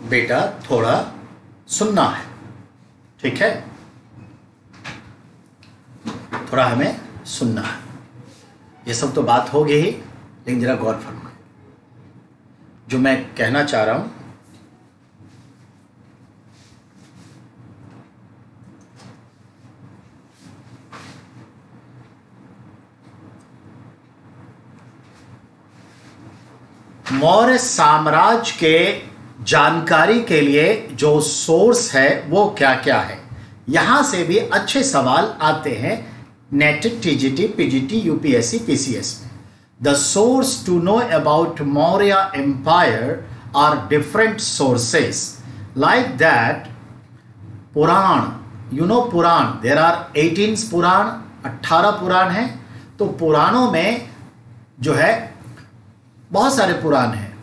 बेटा थोड़ा सुनना है, ठीक है, थोड़ा हमें सुनना है। ये सब तो बात होगी ही, लेकिन जरा गौर फरमाए जो मैं कहना चाह रहा हूं। मौर्य साम्राज्य के जानकारी के लिए जो सोर्स है वो क्या क्या है, यहां से भी अच्छे सवाल आते हैं net, TGT, PGT, UPSC, PCS में। The source to know about Maurya Empire are different sources. Like that, Purana, you know Purana, there are 18 Purana, 18 Purana हैं. तो पुराणों में जो है बहुत सारे पुराण हैं.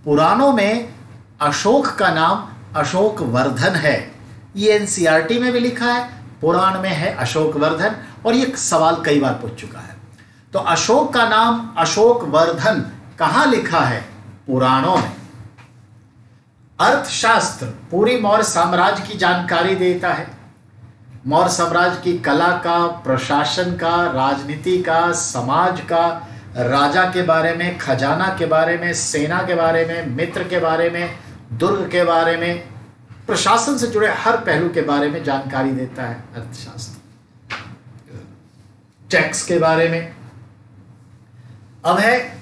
पुराणों में अशोक का नाम अशोक वर्धन है. ये एनसीईआरटी में भी लिखा है, पुराण में है अशोक वर्धन, और ये सवाल कई बार पूछ चुका है. तो अशोक का नाम अशोक वर्धन कहाँ लिखा है? पुराणों में. अर्थशास्त्र पूरी मौर्य साम्राज्य की जानकारी देता है. मौर्य साम्राज्य की कला का, प्रशासन का, राजनीति का, समाज का, राजा के बारे में, खजाना के बारे में, सेना के बारे में, मित्र के बारे में, दुर्ग के बारे में, प्रशासन से जुड़े हर पहलू के बारे में जानकारी देता है अर्थशास्त्र. टैक्स के बारे में. अब है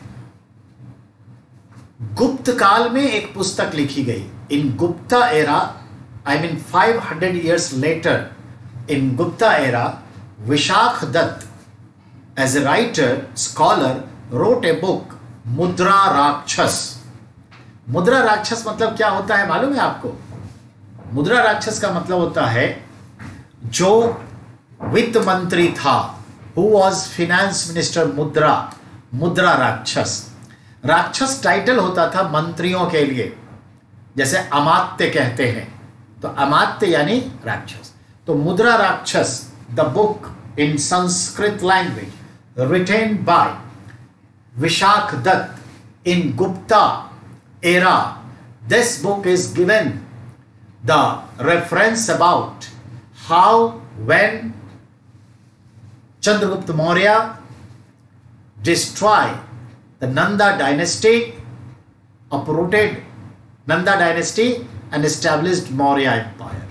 गुप्त काल में एक पुस्तक लिखी गई. In Gupta era, I mean 500 years later, in Gupta era, Vishakh Dutt, as a writer, scholar, wrote a book, मुद्रा राक्षस. मुद्रा राक्षस मतलब क्या होता है मालूम है आपको? मुद्रा राक्षस का मतलब होता है जो वित्त मंत्री था, who was finance minister, मुद्रा राक्षस. राक्षस टाइटल होता था मंत्रियों के लिए, जैसे अमात्य कहते हैं, तो अमात्य यानी राक्षस. तो Mudrarakshasa, the book in Sanskrit language written by Vishakhadatta in Gupta era. This book is given the reference about how, when Chandragupta Maurya destroyed the Nanda dynasty, uprooted Nanda dynasty and established Maurya Empire.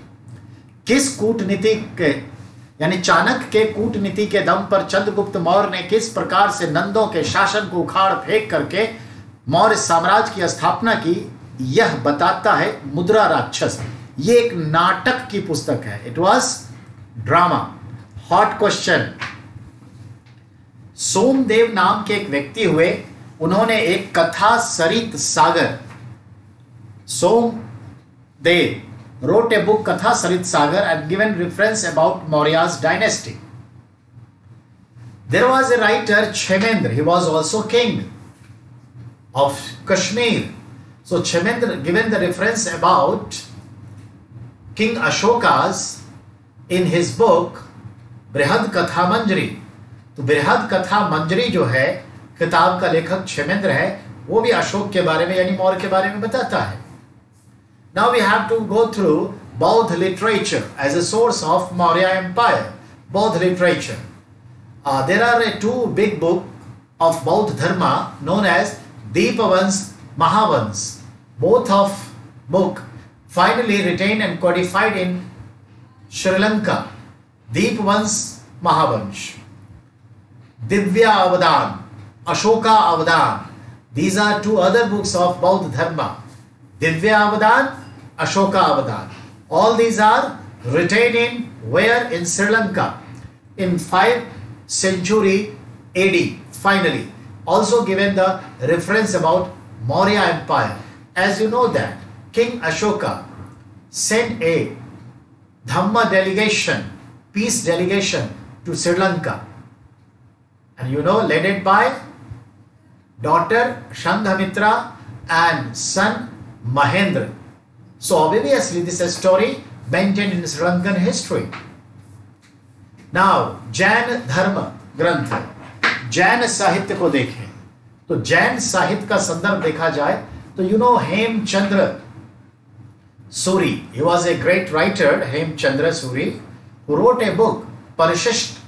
किस कूटनीति के, यानी चाणक्य के कूटनीति के दम पर चंद्रगुप्त मौर्य ने किस प्रकार से नंदों के शासन को उखाड़ फेंक करके मौर्य साम्राज्य की स्थापना की, यह बताता है मुद्रा राक्षस. ये एक नाटक की पुस्तक है. It was drama. Hot question. Somdev नाम के एक व्यक्ति हुए, उन्होंने एक कथा सरित सागर, Somdev wrote a book Katha Sarit Sagar and given reference about Maurya's dynasty. There was a writer Kshemendra, he was also king of Kashmir. So Kshemendra given the reference about King Ashoka's in his book Brihad Katha Manjari. तो बृहद कथा मंजरी जो है, किताब का लेखक क्षेमेंद्र है, वो भी अशोक के बारे में यानी मौर्य के बारे में बताता है. Now we have to go through Bauddha literature as a source of Maurya Empire. Bauddha literature. There are two big books of Bauddha Dharma known as Deepavans, Mahavans. Both of book finally retained and codified in Sri Lanka. Deepavans, Mahavansh. Divya Avadan, Ashoka Avadan. These are two other books of Bauddha Dharma. Divya Avadan, Ashoka Avadan. All these are retained in where? In Sri Lanka in 5th century AD. Finally, also given the reference about Maurya Empire. As you know that King Ashoka sent a Dhamma delegation, peace delegation to Sri Lanka, and you know, led it by daughter Shandhamitra and son Mahendra. So obviously this is a story maintained in Sri Lankan history. Now Jain Dharma ग्रंथ, जैन साहित्य को देखें तो जैन साहित्य का संदर्भ देखा जाए तो you know Hemchandra Suri, he was a great writer, Hemchandra Suri, who wrote a book Parishist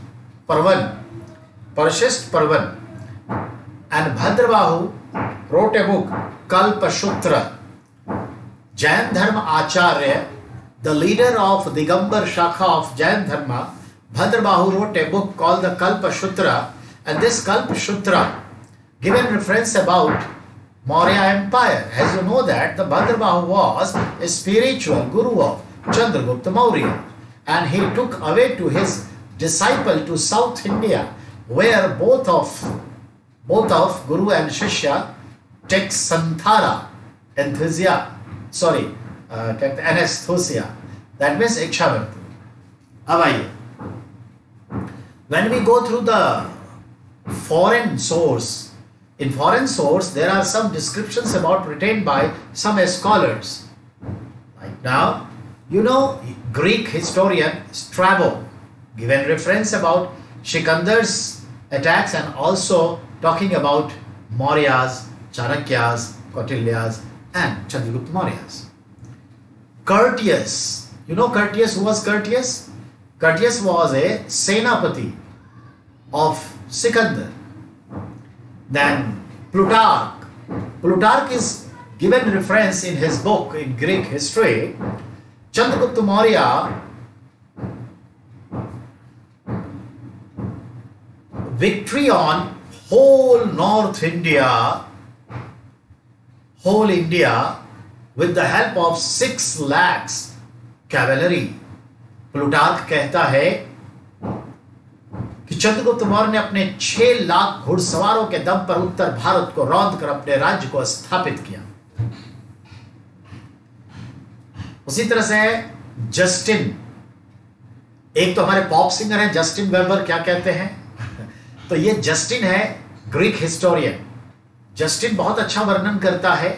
Parvan, and Bhadrabahu wrote a book Kalpasutra. Jain Dharma Acharya, the leader of Digambar Shakha of Jain Dharma, Bhadrabahu wrote a book called the Kalpasutra, and this Kalpasutra given reference about Maurya Empire. As you know that the Bhadrabahu was a spiritual guru of Chandragupta Maurya, and he took away to his disciple to South India, where both of both of Guru and Shishya take Santhara, anesthesia. That means इच्छा मृत्यु. अब आइए, when we go through the foreign source, in foreign source there are some descriptions about retained by some scholars. Like now, you know, Greek historian Strabo given reference about Shikandar's attacks and also talking about Mauryas, Chanakyas, Kautilya's and Chandragupta Maurya's. Curtius, you know Curtius, who was Curtius? Curtius was a Senapati of Sikandar. Then Plutarch. Plutarch is given reference in his book in Greek history. Chandragupta Maurya victory on whole North India, whole India with the help of 6 lakhs cavalry. Plutarch कहता है कि चंद्रगुप्त मौर्य ने अपने 6 लाख घुड़सवारों के दम पर उत्तर भारत को रौंद कर अपने राज्य को स्थापित किया. उसी तरह से जस्टिन, एक तो हमारे पॉप सिंगर हैं जस्टिन वेबर, क्या कहते हैं तो ये जस्टिन है ग्रीक हिस्टोरियन. जस्टिन बहुत अच्छा वर्णन करता है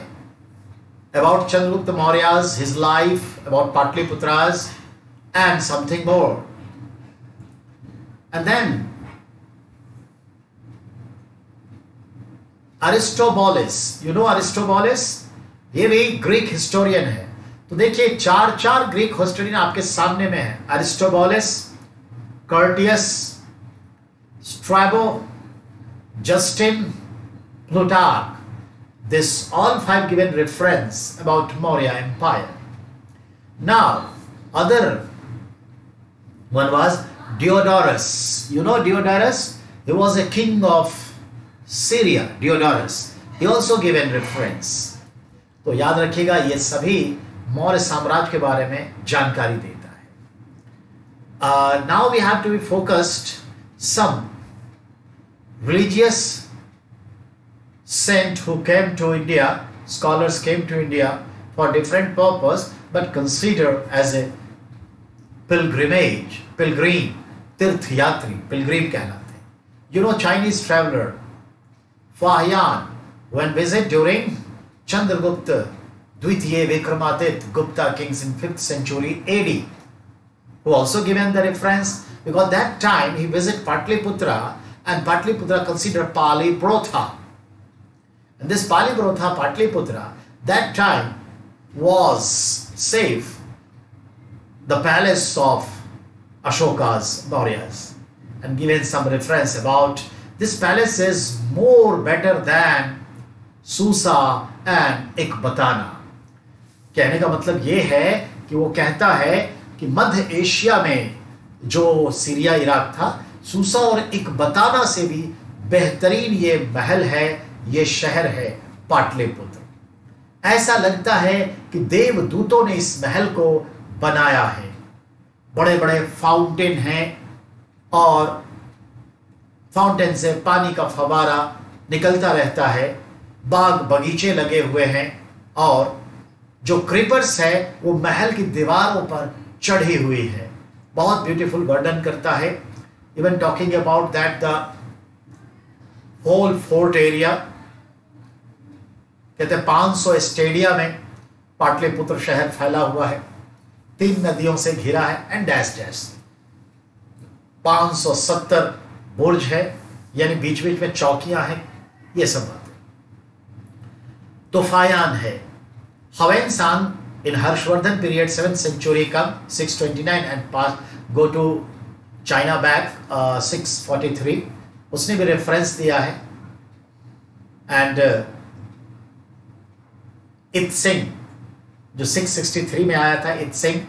about Chandragupta Maurya's, his life, about Patliputra's and something more. And then Aristobulus, you know Aristobulus, ये भी ग्रीक हिस्टोरियन है. तो देखिए 4 ग्रीक हिस्टोरियन आपके सामने में है. Aristobulus, Curtius, Strabo, Justin, Plutarch. This all 5 given reference about Maurya Empire. Now, other one was Diodorus. You know Diodorus? He was a king of Syria. Diodorus. He also given reference. तो याद रखिएगा ये सभी मौर्य साम्राज्य के बारे में जानकारी देता है. Now we have to be focused some religious saint who came to India, scholars came to India for different purpose but considered as a pilgrimage, pilgrim, tirth yatri, pilgrim कहलाते हैं. You know Chinese traveler Fahian when visit during Chandragupta Dvitiya Vikramaditya Gupta kings in 5th century AD, who also given the reference because that time he visit Patliputra and Patliputra considered Pali Protha. And this Palibrotha Patliputra that time was safe, the palace of Ashoka's Mauryas, and given some reference about this palace is more better than Susa and Ekbatana. कहने का मतलब ये है कि वो कहता है कि मध्य एशिया में जो सीरिया इराक था, सूसा और इकबताना से भी बेहतरीन ये महल है, ये शहर है पाटलिपुत्र. ऐसा लगता है कि देवदूतों ने इस महल को बनाया है. बड़े बड़े फाउंटेन हैं और फाउंटेन से पानी का फवारा निकलता रहता है. बाग बगीचे लगे हुए हैं और जो क्रीपर्स है वो महल की दीवारों पर चढ़ी हुई है. बहुत ब्यूटीफुल वर्णन करता है. Even talking about that the whole fort area, कहते हैं 500 स्टेडियम में पाटलिपुत्र शहर फैला हुआ है, 3 नदियों से घिरा है एंड डैश डैश 570 बुर्ज है, यानी बीच बीच में चौकियां हैं. ये सब बातें. तोफायान है. Hiuen Tsang in Harshavardhan period 7th century come 629 and pass go to China back 643. उसने भी रेफरेंस दिया है. एंड इत्सिंग जो 663 में आया था, Itsing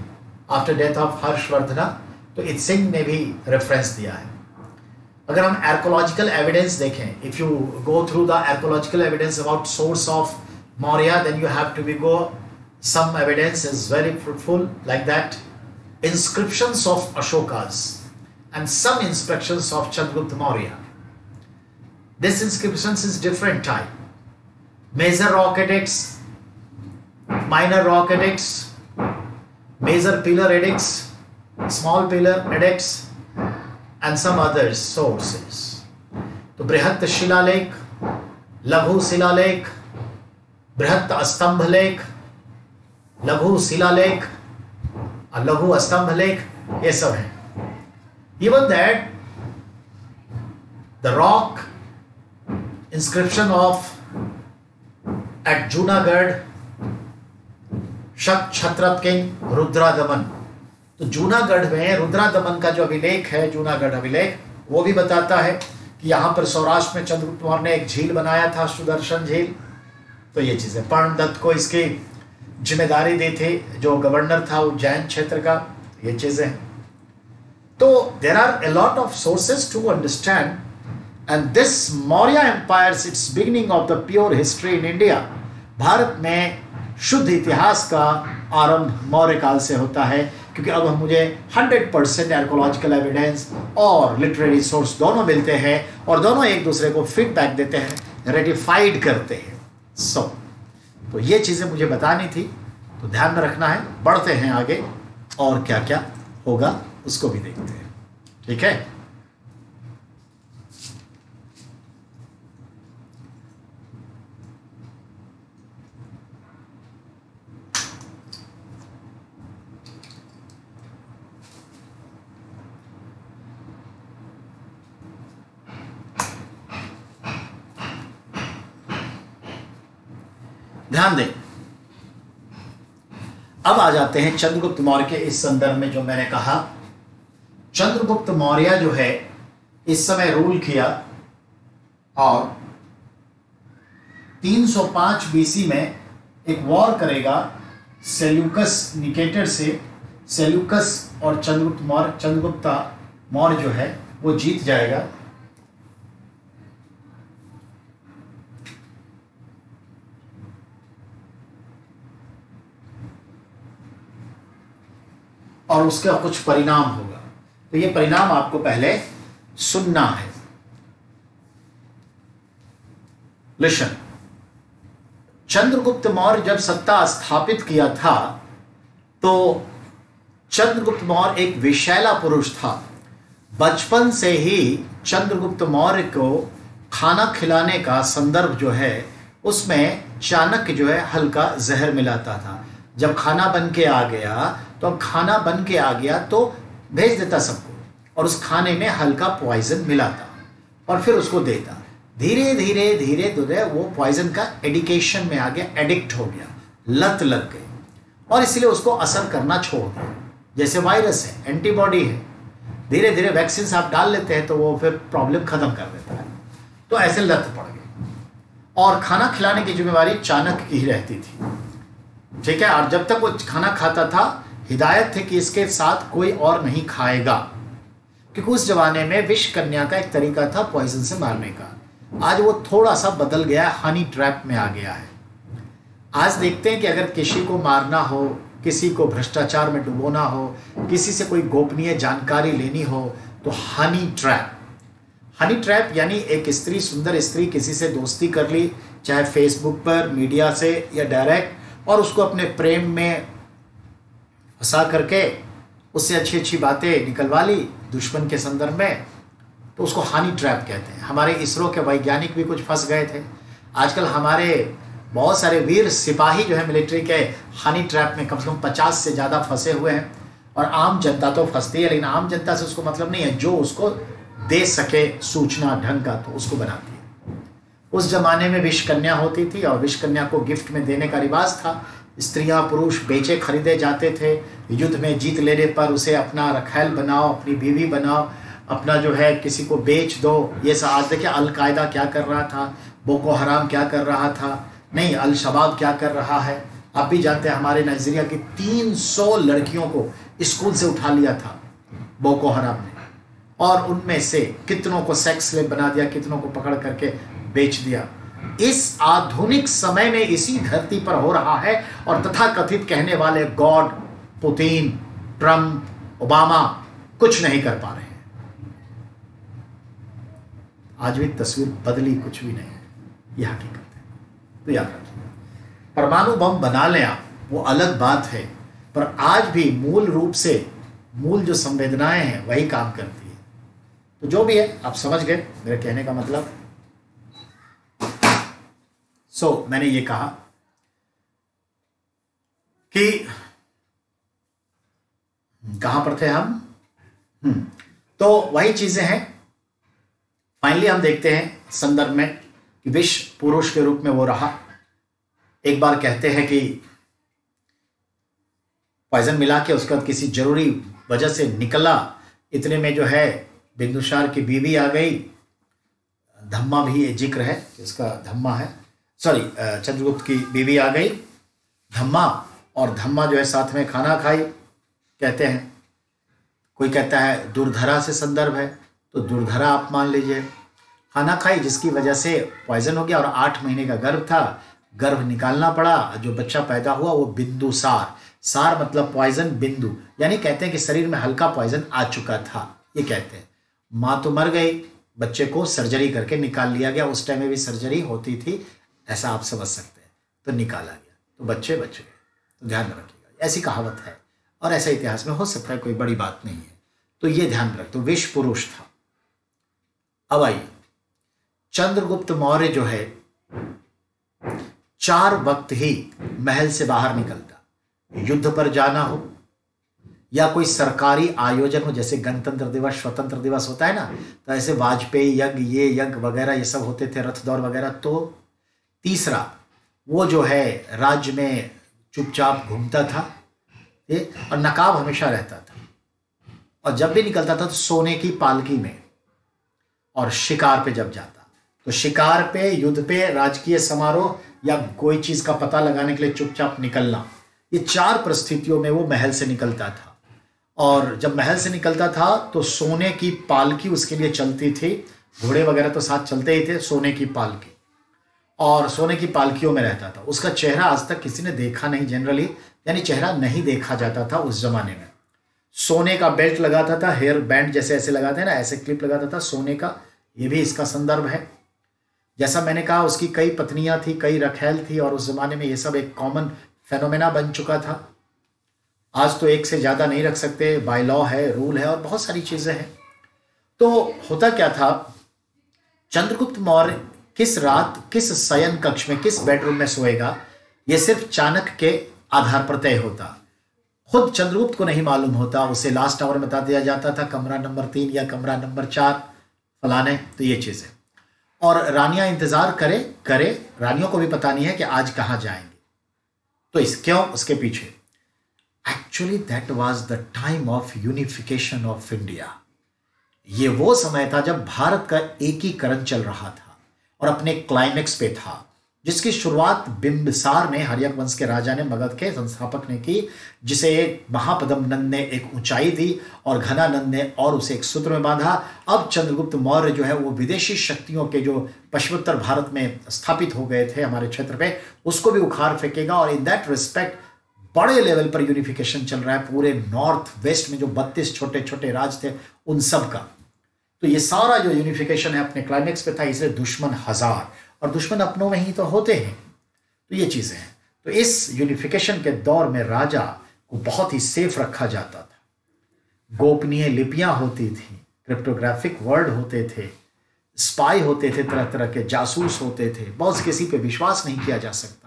after death of Harshavardhana, तो इत्सिंग ने भी रेफरेंस दिया है. अगर हम आर्कोलॉजिकल एविडेंस देखें, if you go through the archaeological evidence about source of Maurya, then you have to be go some evidence is very fruitful like that. Inscriptions of Ashokas and some inscriptions of Chandragupta Maurya. This inscriptions is different type. Major rock edicts, minor rock edicts, major pillar edicts, small pillar edicts, and some other sources. तो बृहत् शिलालेख, लघु शिलालेख, बृहत् स्तंभ लेख, लघु शिलालेख और लघु स्तंभ लेख, ये सब है. Even that the rock inscription of at Junagadh शक छत्रप किंग रुद्रादमन, तो जूनागढ़ में रुद्रादमन का जो अभिलेख है, जूनागढ़ अभिलेख, वो भी बताता है कि यहाँ पर सौराष्ट्र में चंद्रगुप्त मौर्य ने एक झील बनाया था, सुदर्शन झील. तो ये चीजें पर्णदत्त को इसकी जिम्मेदारी दी थी, जो गवर्नर था उज्जैन क्षेत्र का. ये चीजें तो there are a lot of sources to understand. And this Maurya empire its beginning of the pure history in India. Bharat में शुद्ध इतिहास का आरंभ मौर्य काल से होता है, क्योंकि अब मुझे 100% आर्कोलॉजिकल एविडेंस और लिटरेरी सोर्स दोनों मिलते हैं और दोनों एक दूसरे को फीडबैक देते हैं, रेटिफाइड करते हैं. तो ये चीज़ें मुझे बतानी थी, तो ध्यान में रखना है. बढ़ते हैं आगे और क्या क्या होगा उसको भी देखते हैं. ठीक है. ध्यान दें. अब आ जाते हैं चंद्रगुप्त मौर्य के इस संदर्भ में. जो मैंने कहा, चंद्रगुप्त मौर्य जो है इस समय रूल किया और 305 बीसी में एक वॉर करेगा सेल्यूकस निकेटर से. सेल्यूकस और चंद्रगुप्त मौर्य जो है वो जीत जाएगा. और उसका कुछ परिणाम होगा. तो ये परिणाम आपको पहले सुनना है. लिसन. चंद्रगुप्त मौर्य जब सत्ता स्थापित किया था तो चंद्रगुप्त मौर्य एक विषैला पुरुष था. बचपन से ही चंद्रगुप्त मौर्य को खाना खिलाने का संदर्भ जो है उसमें चाणक्य जो है हल्का जहर मिलाता था. जब खाना बन के आ गया तो अब खाना बन के आ गया तो भेज देता सबको, और उस खाने में हल्का पॉइजन मिलाता और फिर उसको देता. धीरे धीरे धीरे धीरे वो पॉइजन का एडिकेशन में आ गया, एडिक्ट हो गया, लत लग गई और इसलिए उसको असर करना छोड़ दिया. जैसे वायरस है, एंटीबॉडी है, धीरे धीरे वैक्सीन आप डाल लेते हैं तो वो फिर प्रॉब्लम खत्म कर देता है. तो ऐसे लत पड़ गई और खाना खिलाने की जिम्मेवारी चाणक्य की ही रहती थी. ठीक है. और जब तक वो खाना खाता था हिदायत थी कि इसके साथ कोई और नहीं खाएगा, क्योंकि उस जमाने में विष कन्या का एक तरीका था पॉइजन से मारने का. आज वो थोड़ा सा बदल गया है, हनी ट्रैप में आ गया है. आज देखते हैं कि अगर किसी को मारना हो, किसी को भ्रष्टाचार में डुबोना हो, किसी से कोई गोपनीय जानकारी लेनी हो तो हनी ट्रैप. हनी ट्रैप यानी एक स्त्री, सुंदर स्त्री किसी से दोस्ती कर ली, चाहे फेसबुक पर, मीडिया से या डायरेक्ट, और उसको अपने प्रेम में फंसा करके उससे अच्छी अच्छी बातें निकलवा ली दुश्मन के संदर्भ में, तो उसको हनी ट्रैप कहते हैं. हमारे इसरो के वैज्ञानिक भी कुछ फंस गए थे. आजकल हमारे बहुत सारे वीर सिपाही जो है मिलिट्री के हनी ट्रैप में कम से कम 50 से ज़्यादा फंसे हुए हैं. और आम जनता तो फंसती है, लेकिन आम जनता से उसको मतलब नहीं है, जो उसको दे सके सूचना ढंग का तो उसको बनाती है. उस जमाने में विष कन्या होती थी और विष कन्या को गिफ्ट में देने का रिवाज था. स्त्रियां पुरुष बेचे खरीदे जाते थे. युद्ध में जीत लेने पर उसे अपना रखैल बनाओ, अपनी बीवी बनाओ, अपना जो है किसी को बेच दो. ये सब आज देखिए अलकायदा क्या कर रहा था, बोको हराम क्या कर रहा था, नहीं अल शबाब क्या कर रहा है. आप भी जानते हैं हमारे नाइजीरिया की 300 लड़कियों को स्कूल से उठा लिया था बोको हराम ने, और उनमें से कितनों को सेक्स स्लेव बना दिया, कितनों को पकड़ करके बेच दिया. इस आधुनिक समय में इसी धरती पर हो रहा है. और तथाकथित कहने वाले गॉड, पुतिन, ट्रम्प, ओबामा कुछ नहीं कर पा रहे हैं. आज भी तस्वीर बदली कुछ भी नहीं है, ये हकीकत है। तो याद रखिए, परमाणु बम बना लें आप, वो अलग बात है, पर आज भी मूल रूप से मूल जो संवेदनाएं हैं वही काम करती है। तो जो भी है आप समझ गए मेरे कहने का मतलब। मैंने ये कहा कि कहां पर थे हम? तो वही चीजें हैं। फाइनली हम देखते हैं संदर्भ में कि विश्व पुरुष के रूप में वो रहा। एक बार कहते हैं कि पॉइजन मिला के उसके बाद किसी जरूरी वजह से निकला, इतने में जो है बिंदुसार की बीवी आ गई। धम्मा भी ये जिक्र है, इसका धम्मा है, सॉरी चंद्रगुप्त की बीवी आ गई धम्मा, और धम्मा जो है साथ में खाना खाई। कहते हैं, कोई कहता है दुर्धरा से संदर्भ है, तो दुर्धरा आप मान लीजिए। खाना खाई जिसकी वजह से पॉइजन हो गया, और 8 महीने का गर्भ था, गर्भ निकालना पड़ा। जो बच्चा पैदा हुआ वो बिंदुसार, सार मतलब पॉइजन, बिंदु यानी कहते हैं कि शरीर में हल्का पॉइजन आ चुका था, ये कहते हैं। माँ तो मर गई, बच्चे को सर्जरी करके निकाल लिया गया। उस टाइम में भी सर्जरी होती थी, ऐसा आप समझ सकते हैं। तो निकाला गया, तो बच्चे बच गए। तो ध्यान में रखिएगा, ऐसी कहावत है और ऐसा इतिहास में हो सकता है, कोई बड़ी बात नहीं है। तो ये ध्यान में रख। तो विश्व पुरुष था। अब आइए, चंद्रगुप्त मौर्य जो है 4 वक्त ही महल से बाहर निकलता। युद्ध पर जाना हो या कोई सरकारी आयोजन हो, जैसे गणतंत्र दिवस, स्वतंत्र दिवस होता है ना, तो ऐसे वाजपेयी यज्ञ, ये यज्ञ वगैरह ये सब होते थे, रथ दौड़ वगैरह। तो तीसरा, वो जो है राज्य में चुपचाप घूमता था और नकाब हमेशा रहता था, और जब भी निकलता था तो सोने की पालकी में। और शिकार पे जब जाता, तो शिकार पे, युद्ध पे, राजकीय समारोह या कोई चीज का पता लगाने के लिए चुपचाप निकलना, ये 4 परिस्थितियों में वो महल से निकलता था। और जब महल से निकलता था तो सोने की पालकी उसके लिए चलती थी, घोड़े वगैरह तो साथ चलते ही थे, सोने की पालकी, और सोने की पालकियों में रहता था। उसका चेहरा आज तक किसी ने देखा नहीं, जनरली यानी चेहरा नहीं देखा जाता था उस जमाने में। सोने का बेल्ट लगाता था, हेयर बैंड जैसे ऐसे लगाते हैं ना, ऐसे क्लिप लगाता था सोने का, ये भी इसका संदर्भ है। जैसा मैंने कहा, उसकी कई पत्नियां थी, कई रखैल थी, और उस जमाने में ये सब एक कॉमन फेनोमेना बन चुका था। आज तो एक से ज्यादा नहीं रख सकते, बाय लॉ है, रूल है, और बहुत सारी चीजें हैं। तो होता क्या था, चंद्रगुप्त मौर्य किस रात, किस शयन कक्ष में, किस बेडरूम में सोएगा, यह सिर्फ चाणक्य के आधार पर तय होता। खुद चंद्रगुप्त को नहीं मालूम होता, उसे लास्ट आवर में बता दिया जाता था कमरा नंबर 3 या कमरा नंबर 4 फलाने। तो ये चीजें, और रानियां इंतजार करे, रानियों को भी पता नहीं है कि आज कहां जाएंगे। तो इस क्यों, उसके पीछे actually that was the time of unification of India. ये वो समय था जब भारत का एकीकरण चल रहा था और अपने क्लाइमेक्स पे था, जिसकी शुरुआत बिंबिसार ने, हर्यक वंश के राजा ने, मगध के संस्थापक ने की, जिसे महापद्म नंद ने एक ऊंचाई दी और घनानंद ने और उसे एक सूत्र में बांधा। अब चंद्रगुप्त मौर्य जो है वो विदेशी शक्तियों के जो पश्चिमोत्तर भारत में स्थापित हो गए थे हमारे क्षेत्र पे, उसको भी उखाड़ फेंकेगा। और इन दैट रिस्पेक्ट बड़े लेवल पर यूनिफिकेशन चल रहा है पूरे नॉर्थ वेस्ट में, जो 32 छोटे छोटे राज थे उन सब का। तो ये सारा जो यूनिफिकेशन है अपने क्लाइमेक्स पे था, इसलिए दुश्मन हजार, और दुश्मन अपनों में ही तो होते हैं। तो ये चीजें हैं। तो इस यूनिफिकेशन के दौर में राजा को बहुत ही सेफ रखा जाता था। गोपनीय लिपियां होती थी, क्रिप्टोग्राफिक वर्ड होते थे, स्पाई होते थे, तरह तरह के जासूस होते थे, बहुत किसी पे विश्वास नहीं किया जा सकता।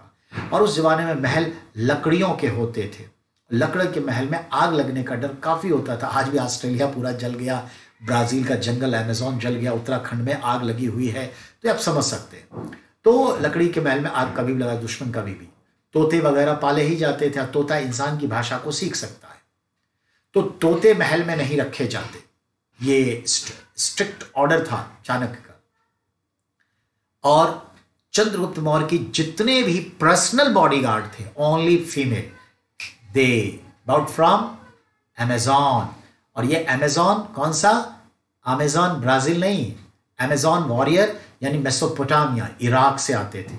और उस जमाने में महल लकड़ियों के होते थे, लकड़ के महल में आग लगने का डर काफी होता था। आज भी ऑस्ट्रेलिया पूरा जल गया, ब्राजील का जंगल अमेज़न जल गया, उत्तराखंड में आग लगी हुई है, तो आप समझ सकते हैं। तो लकड़ी के महल में आग कभी भी लगा, दुश्मन कभी भी। तोते वगैरह पाले ही जाते थे, तोता इंसान की भाषा को सीख सकता है, तो तोते महल में नहीं रखे जाते। ये स्ट्रिक्ट ऑर्डर था चाणक्य का। और चंद्रगुप्त मौर्य की जितने भी पर्सनल बॉडीगार्ड थे, only female, they bought from Amazon. और ये अमेज़न कौन सा? अमेज़न ब्राजील नहीं, अमेज़न वॉरियर यानी मेसोपोटामिया, इराक से आते थे।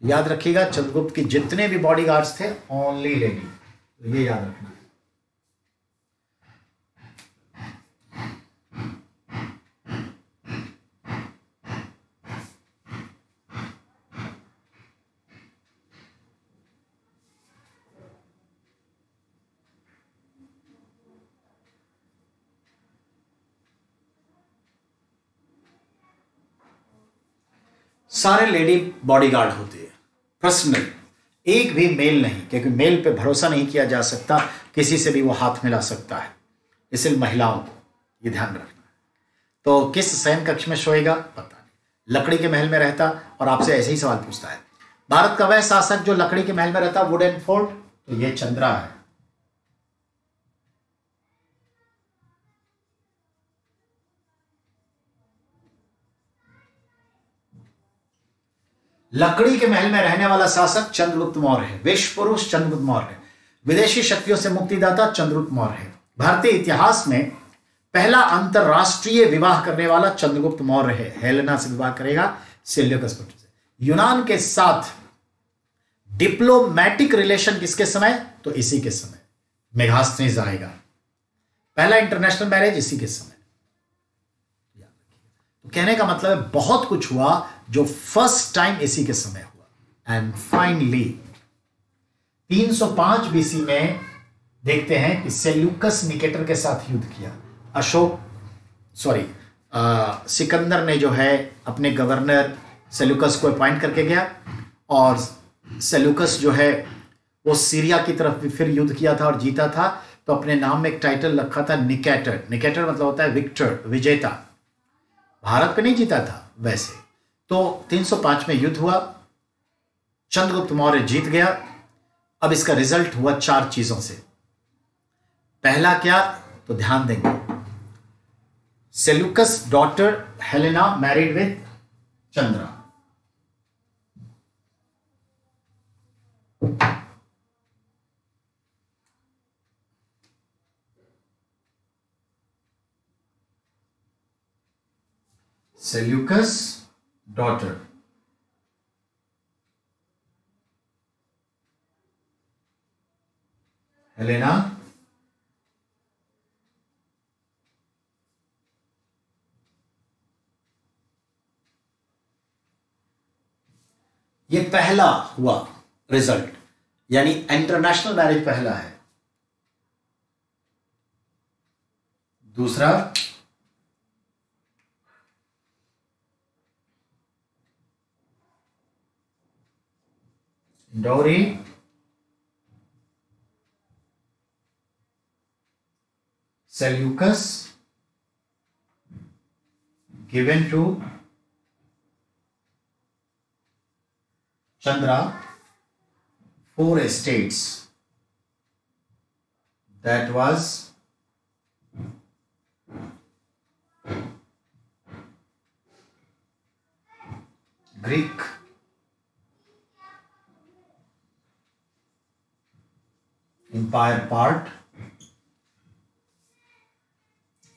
याद रखिएगा, चंद्रगुप्त के जितने भी बॉडीगार्ड्स थे ओनली लेडी, तो ये याद रखना। सारे लेडी बॉडीगार्ड होते हैं पर्सनल, एक भी मेल नहीं, क्योंकि मेल पे भरोसा नहीं किया जा सकता, किसी से भी वो हाथ मिला सकता है, इसलिए महिलाओं को ये ध्यान रखना है। तो किस शयन कक्ष में सोएगा पता नहीं, लकड़ी के महल में रहता और आपसे ऐसे ही सवाल पूछता है। भारत का वह शासक जो लकड़ी के महल में रहता, वुडन फोर्ट, तो ये चंद्रा है। लकड़ी के महल में रहने वाला शासक चंद्रगुप्त मौर्य है। विश्व पुरुष चंद्रगुप्त मौर्य है। विदेशी शक्तियों से मुक्तिदाता चंद्रगुप्त मौर्य है। भारतीय इतिहास में पहला अंतरराष्ट्रीय विवाह करने वाला चंद्रगुप्त मौर्य है। हेलेना से विवाह करेगा सेल्यूकस पुत्र से। यूनान के साथ डिप्लोमैटिक रिलेशन किसके समय, तो इसी के समय मेगास्थनीज आएगा। पहला इंटरनेशनल मैरिज इसी के समय। तो कहने का मतलब है बहुत कुछ हुआ जो फर्स्ट टाइम इसी के समय हुआ। एंड फाइनली 305 बीसी में देखते हैं कि सेल्यूकस निकेटर के साथ युद्ध किया। सिकंदर ने जो है अपने गवर्नर सेल्यूकस को अपॉइंट करके गया, और सेल्यूकस जो है वो सीरिया की तरफ भी फिर युद्ध किया था और जीता था। तो अपने नाम में एक टाइटल रखा था निकेटर। निकेटर मतलब होता है विक्टर, विजेता। भारत पे नहीं जीता था वैसे। तो 305 में युद्ध हुआ, चंद्रगुप्त मौर्य जीत गया। अब इसका रिजल्ट हुआ 4 चीजों से। पहला क्या, तो ध्यान देंगे, Seleucus daughter Helena married with Chandra. Seleucus daughter Helena ये पहला हुआ रिजल्ट, यानी इंटरनेशनल मैरिज पहला है। दूसरा, dowry Seleucus given to Chandra 4 estates. That was Greek Empire part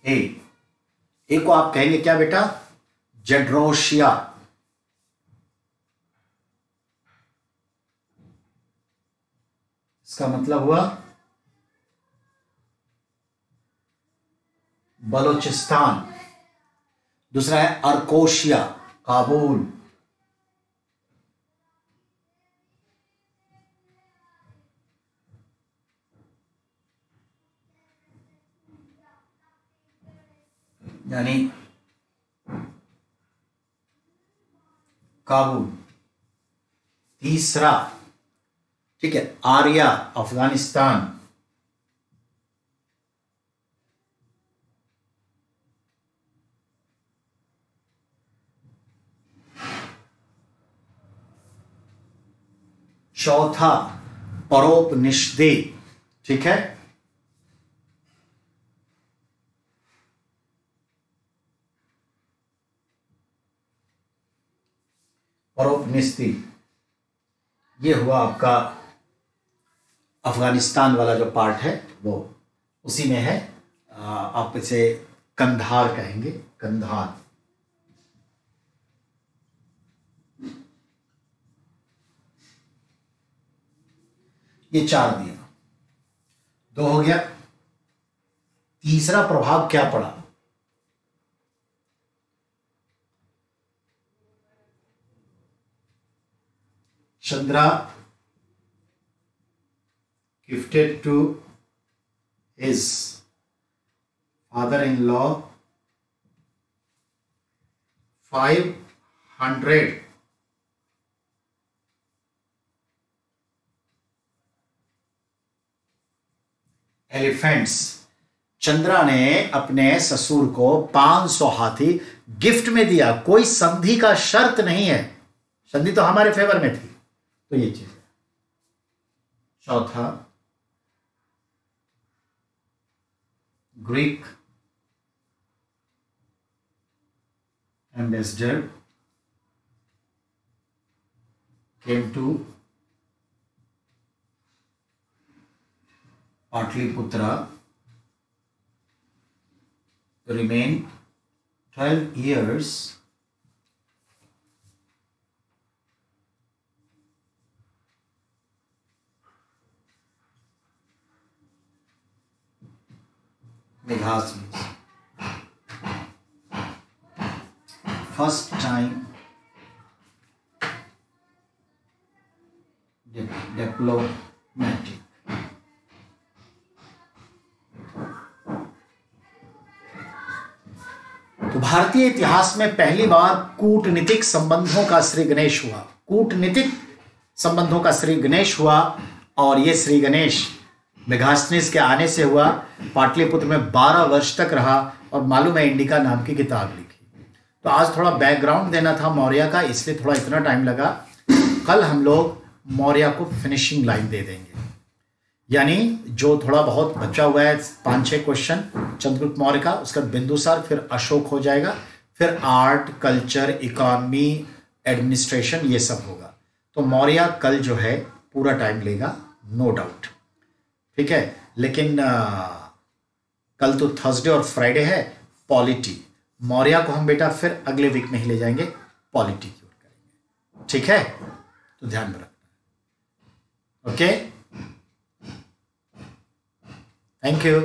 A को आप कहेंगे क्या बेटा, जेड्रोशिया। इसका मतलब हुआ बलोचिस्तान। दूसरा है अर्कोशिया, काबुल। यानी काबुल। तीसरा, ठीक है, आर्या, अफगानिस्तान। चौथा, परोपनिषदे, ठीक है। परोपनिषदी ये हुआ आपका अफगानिस्तान वाला जो पार्ट है वो उसी में है। आप इसे कंधार कहेंगे, कंधार। ये 4 दिया, 2 हो गया। तीसरा प्रभाव क्या पड़ा, Chandra gifted to his father-in-law 500 elephants. Chandra ने अपने ससुर को 500 हाथी गिफ्ट में दिया, कोई संधि का शर्त नहीं है, संधि तो हमारे फेवर में थी। तो ये चीज है। चौथा, Greek ambassador came to Patliputra to remain 12 years Meghasnis. First time diplomatic. तो भारतीय इतिहास में पहली बार कूटनीतिक संबंधों का श्री गणेश हुआ। कूटनीतिक संबंधों का श्री गणेश हुआ और ये श्री गणेश मेघासनिस के आने से हुआ। पाटलिपुत्र में 12 वर्ष तक रहा और मालूम है इंडिका नाम की किताब लिखी। तो आज थोड़ा बैकग्राउंड देना था मौर्य का, इसलिए थोड़ा इतना टाइम लगा। कल हम लोग मौर्य को फिनिशिंग लाइन दे देंगे, यानी जो थोड़ा बहुत बचा हुआ है 5-6 क्वेश्चन चंद्रगुप्त मौर्य का, उसका बिंदुसार, फिर अशोक हो जाएगा, फिर आर्ट, कल्चर, इकोनॉमी, एडमिनिस्ट्रेशन, ये सब होगा। तो मौर्य कल जो है पूरा टाइम लेगा, नो डाउट, ठीक है। लेकिन कल तो थर्सडे और फ्राइडे है, पॉलिटी। मौर्य को हम बेटा फिर अगले वीक में ही ले जाएंगे, पॉलिटी की ओर करेंगे, ठीक है। तो ध्यान में रखना, ओके। Thank you.